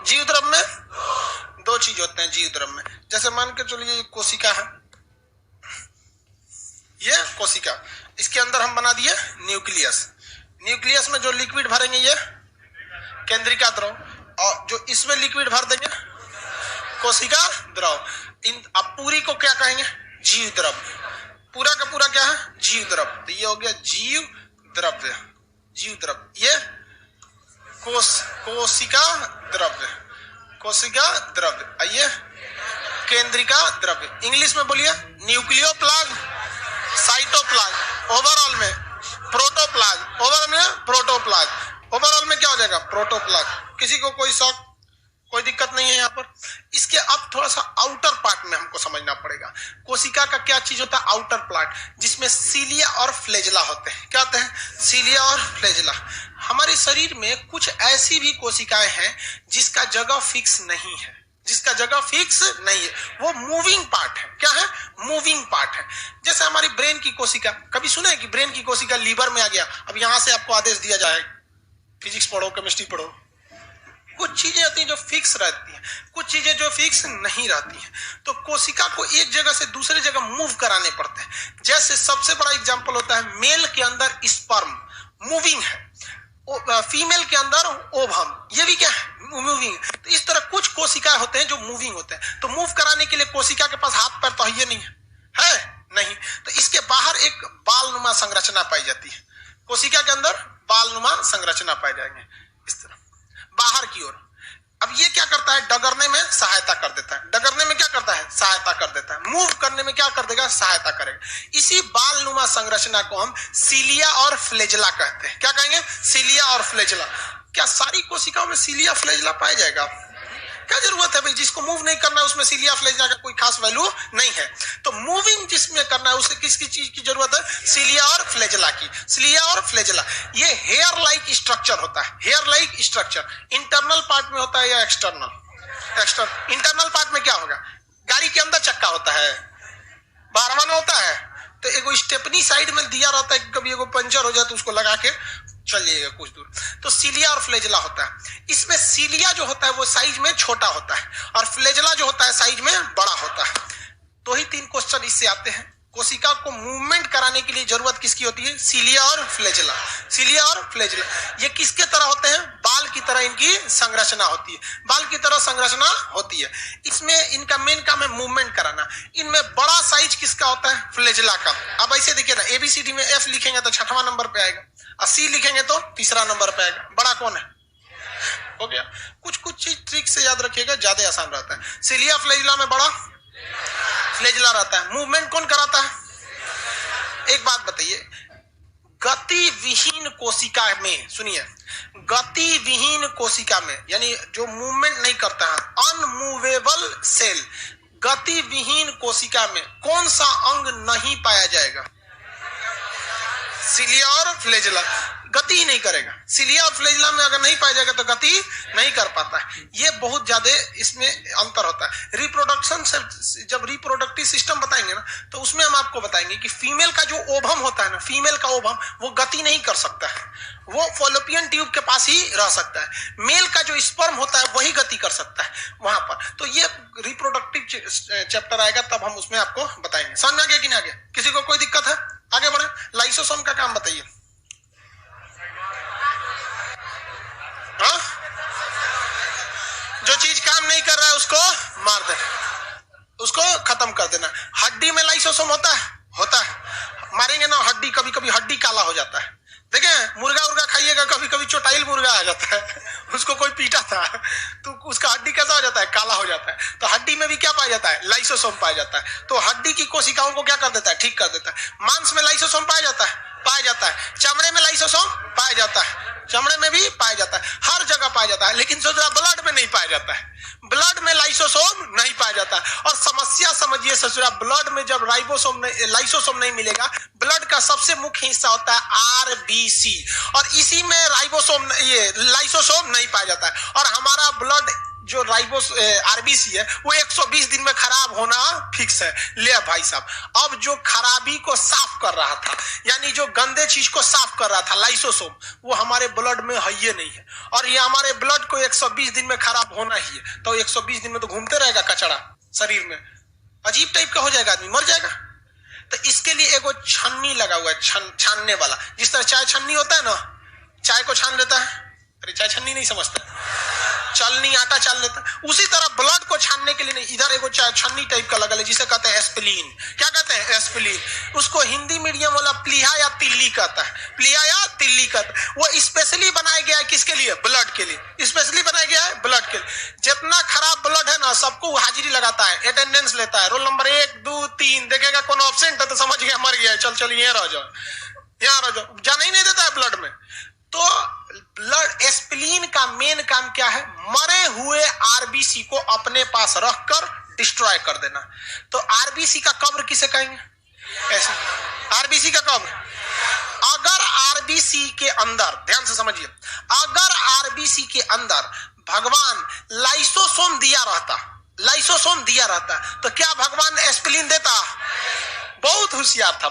जीव द्रव्य में दो चीज होते हैं जीव द्रव्य में। जैसे मान के चलिए कोशिका है, ये कोशिका, इसके अंदर हम बना दिए न्यूक्लियस, न्यूक्लियस में जो लिक्विड भरेंगे ये केंद्रिका द्रव, और जो इसमें लिक्विड भर देंगे कोशिका द्रव। इन अब पूरी को क्या कहेंगे, जीव द्रव, पूरा का पूरा क्या है, जीव द्रव। तो ये हो गया जीव द्रव्य, जीव द्रव्य। ये कोशिका द्रव्य, कोशिका द्रव्य। आइए केंद्रिका द्रव्य, इंग्लिश में बोलिए न्यूक्लियोप्लाज्म, साइटोप्लाज्म, ओवरऑल में प्रोटोप्लाज्म, ओवरऑल में प्रोटोप्लाज्म, ओवरऑल में क्या हो जाएगा, प्रोटोप्लाज्म। किसी को कोई शौक, कोई दिक्कत नहीं है यहाँ पर। इसके अब थोड़ा सा आउटर पार्ट में हमको समझना पड़ेगा, कोशिका का क्या चीज होता है, आउटर पार्ट, जिसमें सीलिया और फ्लेजला होते हैं। क्या होते हैं, सीलिया और फ्लेजला। हमारे शरीर में कुछ ऐसी भी कोशिकाएं हैं जिसका जगह फिक्स नहीं है, जिसका जगह फिक्स नहीं है, वो मूविंग पार्ट है। क्या है, मूविंग पार्ट है। जैसे हमारी ब्रेन की कोशिका, कभी सुना है कि ब्रेन की कोशिका लीवर में आ गया, अब यहां से आपको आदेश दिया जाए फिजिक्स पढ़ो, केमिस्ट्री पढ़ो। कुछ चीजें होती हैं जो फिक्स रहती हैं, कुछ चीजें जो फिक्स नहीं रहती हैं। तो कोशिका को एक जगह से दूसरे जगह मूव कराने पड़ते हैं। जैसे सबसे बड़ा एग्जांपल होता है, मेल के अंदर स्पर्म मूविंग है, फीमेल के अंदर ओवम, ये भी क्या है, मूविंग। तो इस तरह कुछ कोशिकाएं होते हैं जो मूविंग होते हैं। तो मूव कराने के लिए कोशिका के पास हाथ पैर तो है नहीं है, नहीं। तो इसके बाहर एक बालनुमा संरचना पाई जाती है, कोशिका के अंदर बालनुमा संरचना पाई जाएंगे इस तरह बाहर की ओर। अब ये क्या करता है, डगरने में सहायता कर देता है, डगरने में क्या करता है, सहायता कर देता है, मूव करने में क्या कर देगा, सहायता करेगा। इसी बालनुमा संरचना को हम सीलिया और फ्लेजला कहते हैं। क्या कहेंगे, सीलिया और फ्लेजला। क्या सारी कोशिकाओं में सीलिया फ्लेजला पाया जाएगा, क्या जरूरत है भाई, जिसको मूव नहीं करना है उसमें सीलिया फ्लेजला का कोई खास वैल्यू नहीं है। तो मूविंग जिसमें करना है उसे किसकी चीज की जरूरत है, सीलिया और फ्लेजला की, सीलिया और फ्लेजला। ये हेयर लाइक स्ट्रक्चर होता है, hair like structure internal part में होता है या एक्सटर्नल, एक्सटर्नल। इंटरनल पार्ट में क्या होगा, गाड़ी के अंदर चक्का होता है, बारहवान होता है, तो एगो स्टेपनी साइड में दिया रहता है, कभी एगो पंचर हो जाए तो उसको लगा के चलिएगा कुछ दूर। तो सीलिया और फ्लेजला होता है। इसमें सीलिया जो होता है वो साइज में छोटा होता है और फ्लेजला जो होता है साइज में बड़ा होता है। तो ही तीन क्वेश्चन इससे आते हैं। कोशिका को मूवमेंट कराने के लिए जरूरत किसकी होती है, सीलिया और फ्लेजला, सीलिया और फ्लेजला। ये किसके तरह होते हैं, बाल की तरह इनकी संरचना होती है, बाल की तरह संरचना होती है। इसमें इनका मेन काम है मूवमेंट कराना। इनमें बड़ा साइज किसका होता है, फ्लेजला का। अब ऐसे देखिए ना, एबीसीडी में एफ लिखेंगे तो 6वां नंबर पे आएगा, और सी लिखेंगे तो 3रा नंबर पे आएगा। बड़ा कौन है, हो गया। कुछ कुछ चीज ट्रिक से याद रखिएगा, ज्यादा आसान रहता है। सीलिया फ्लेजला में बड़ा फ्लेजला रहता है। मूवमेंट कौन कराता है, एक बात बताइए, गति विहीन कोशिका में, सुनिए, गति विहीन कोशिका में यानी जो मूवमेंट नहीं करता है, अनमूवेबल सेल, गति विहीन कोशिका में कौन सा अंग नहीं पाया जाएगा, सीलिया और फ्लेजला। गति ही नहीं करेगा, सीलिया और फ्लेजला में अगर नहीं पाया जाएगा तो गति नहीं कर पाता है। ये बहुत ज्यादा इसमें अंतर होता है। रिप्रोडक्शन से जब रिप्रोडक्टिव सिस्टम बताएंगे ना, तो उसमें हम आपको बताएंगे कि फीमेल का जो ओवम होता है ना, फीमेल का ओवम वो गति नहीं कर सकता है, वो फॉलोपियन ट्यूब के पास ही रह सकता है। मेल का जो स्पर्म होता है वही गति कर सकता है वहां पर। तो ये रिप्रोडक्टिव चैप्टर आएगा तब हम उसमें आपको बताएंगे। समझ में आ गया कि नहीं आ गया, किसी को कोई दिक्कत है? आगे बढ़े, लाइसोसोम का काम बताइए। हाँ, जो चीज काम नहीं कर रहा है उसको मार देना, उसको खत्म कर देना। हड्डी में लाइसोसोम होता है, होता है, मारेंगे ना हड्डी, कभी कभी हड्डी काला हो जाता है। देखें, मुर्गा उर्गा खाइएगा, कभी कभी चोटाइल मुर्गा आ जाता है, उसको कोई पीटा था तो उसका हड्डी कैसा हो जाता है, काला हो जाता है। तो हड्डी में भी क्या पाया जाता है, लाइसोसोम पाया जाता है। तो हड्डी की कोशिकाओं को क्या कर देता है, ठीक कर देता है। मांस में लाइसोसोम पाया जाता है, पाया जाता है। चमड़े में लाइसोसोम पाया जाता है, चमड़े में भी पाया जाता है, हर जगह पाया जाता है। लेकिन सोच रहा ब्लड में नहीं पाया जाता है, ब्लड में लाइसोसोम नहीं पाया जाता। और समस्या समझिए ससुरा, ब्लड में जब लाइसोसोम नहीं मिलेगा, ब्लड का सबसे मुख्य हिस्सा होता है आरबीसी, और इसी में लाइसोसोम नहीं पाया जाता है। और हमारा ब्लड जो आरबीसी है वो 120 दिन में खराब होना फिक्स है। ले भाई साहब, अब जो खराबी को साफ कर रहा था, यानी जो गंदे चीज को साफ कर रहा था लाइसोसोम, वो हमारे ब्लड में है ही नहीं है। और ये हमारे ब्लड को 120 दिन में खराब होना ही है। तो 120 दिन में तो घूमते रहेगा कचरा शरीर में, अजीब टाइप का हो जाएगा, आदमी मर जाएगा। तो इसके लिए एगो छन्नी लगा हुआ है, छानने वाला। जिस तरह चाय छन्नी होता है ना, चाय को छान लेता है, अरे चाय छन्नी नहीं समझता, चलनी आटा चाल लेता है, उसी तरह ब्लड को छानने के लिए नहीं, इधर एगो छन्नी टाइप का लगा है, जिसे कहते हैं एस्पिलीन। क्या कहते हैं, एस्पिलीन। उसको हिंदी मीडियम वाला प्लीहा या तिल्ली कहता है, प्लीहा या तिल्ली कहता है। वो स्पेशली बनाया गया है किसके लिए, ब्लड के लिए, स्पेशली बनाया गया है ब्लड के लिए। जितना खराब ब्लड है ना, सबको हाजिरी लगाता है, अटेंडेंस लेता है, रोल नंबर 1 2 3, देखेगा कौन ऑब्सेंट है तो समझ गया मर गया है, चल चल यहाँ रह जाओ, यहाँ रह जाओ, जाना ही नहीं देता है ब्लड में। तो ब्लड एस्पिलीन का मेन काम क्या है, मरे हुए आरबीसी को अपने पास रखकर डिस्ट्रॉय कर देना। तो आरबीसी का कब्र किसे कहेंगे, ऐसे आरबीसी का कब्र। अगर आरबीसी के अंदर, ध्यान से समझिए, अगर आरबीसी के अंदर भगवान लाइसोसोम दिया रहता, तो क्या भगवान एस्पिलीन देता? बहुत होशियार था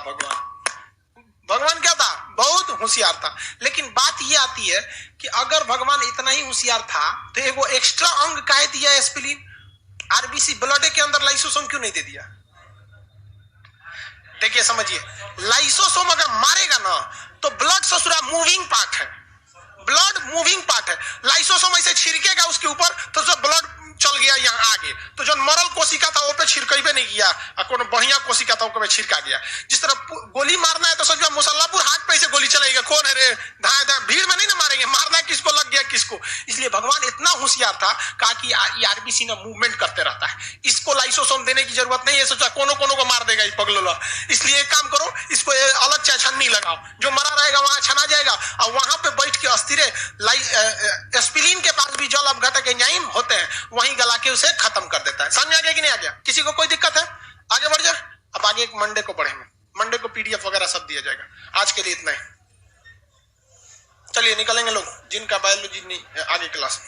भगवान क्या था, बहुत होशियार था। लेकिन बात ये आती है कि अगर भगवान इतना ही होशियार था तो एगो एक्स्ट्रा अंग काहे दिया एस्पिलीन? आरबीसी ब्लड के अंदर लाइसोसोम क्यों नहीं दे दिया? देखिए समझिए, लाइसोसोम अगर मारेगा ना तो ब्लड ससुरा मूविंग पार्ट है, ब्लड मूविंग पार्ट है। लाइसोसोम ऐसे छिड़केगा उसके ऊपर तो सब ब्लड चल गया यहाँ आगे, तो जो मरल कोशिका था वो पे छिड़कबे नहीं किया, और बढ़िया कोशिका था वो पे छिड़का गया। जिस तरह गोली मारना है तो समझो मुसल्लापुर हाट पे से गोली चलेगा, कौन है रे, धाए भीड़ में नहीं ना मारेंगे, मारना है किसको, लग गया किसको। इसलिए भगवान इतना होशियार था, कहा कि आरबीसी ना मूवमेंट करते रहता है, इसको लाइसोसोम देने की जरूरत नहीं है। सोचा कोनो को मार देगा पगलोला, इसलिए एक काम करो, इसको अलग छन्नी लगाओ, जो मरा रहेगा वहां छना जाएगा, और वहां पे बैठ के अस्थिरे एस्पिलीन के पास भी जल अपघटक एंजाइम होते हैं, वहीं गला के उसे खत्म कर देता है। समझ आ गया कि नहीं आ गया? किसी को कोई दिक्कत है? आगे बढ़ जाए। अब आगे एक मंडे को पढ़ेंगे, मंडे को पीडीएफ वगैरह सब दिया जाएगा। आज के लिए इतना ही, चलिए निकलेंगे लोग, जिनका बायोलॉजी नहीं आगे क्लास।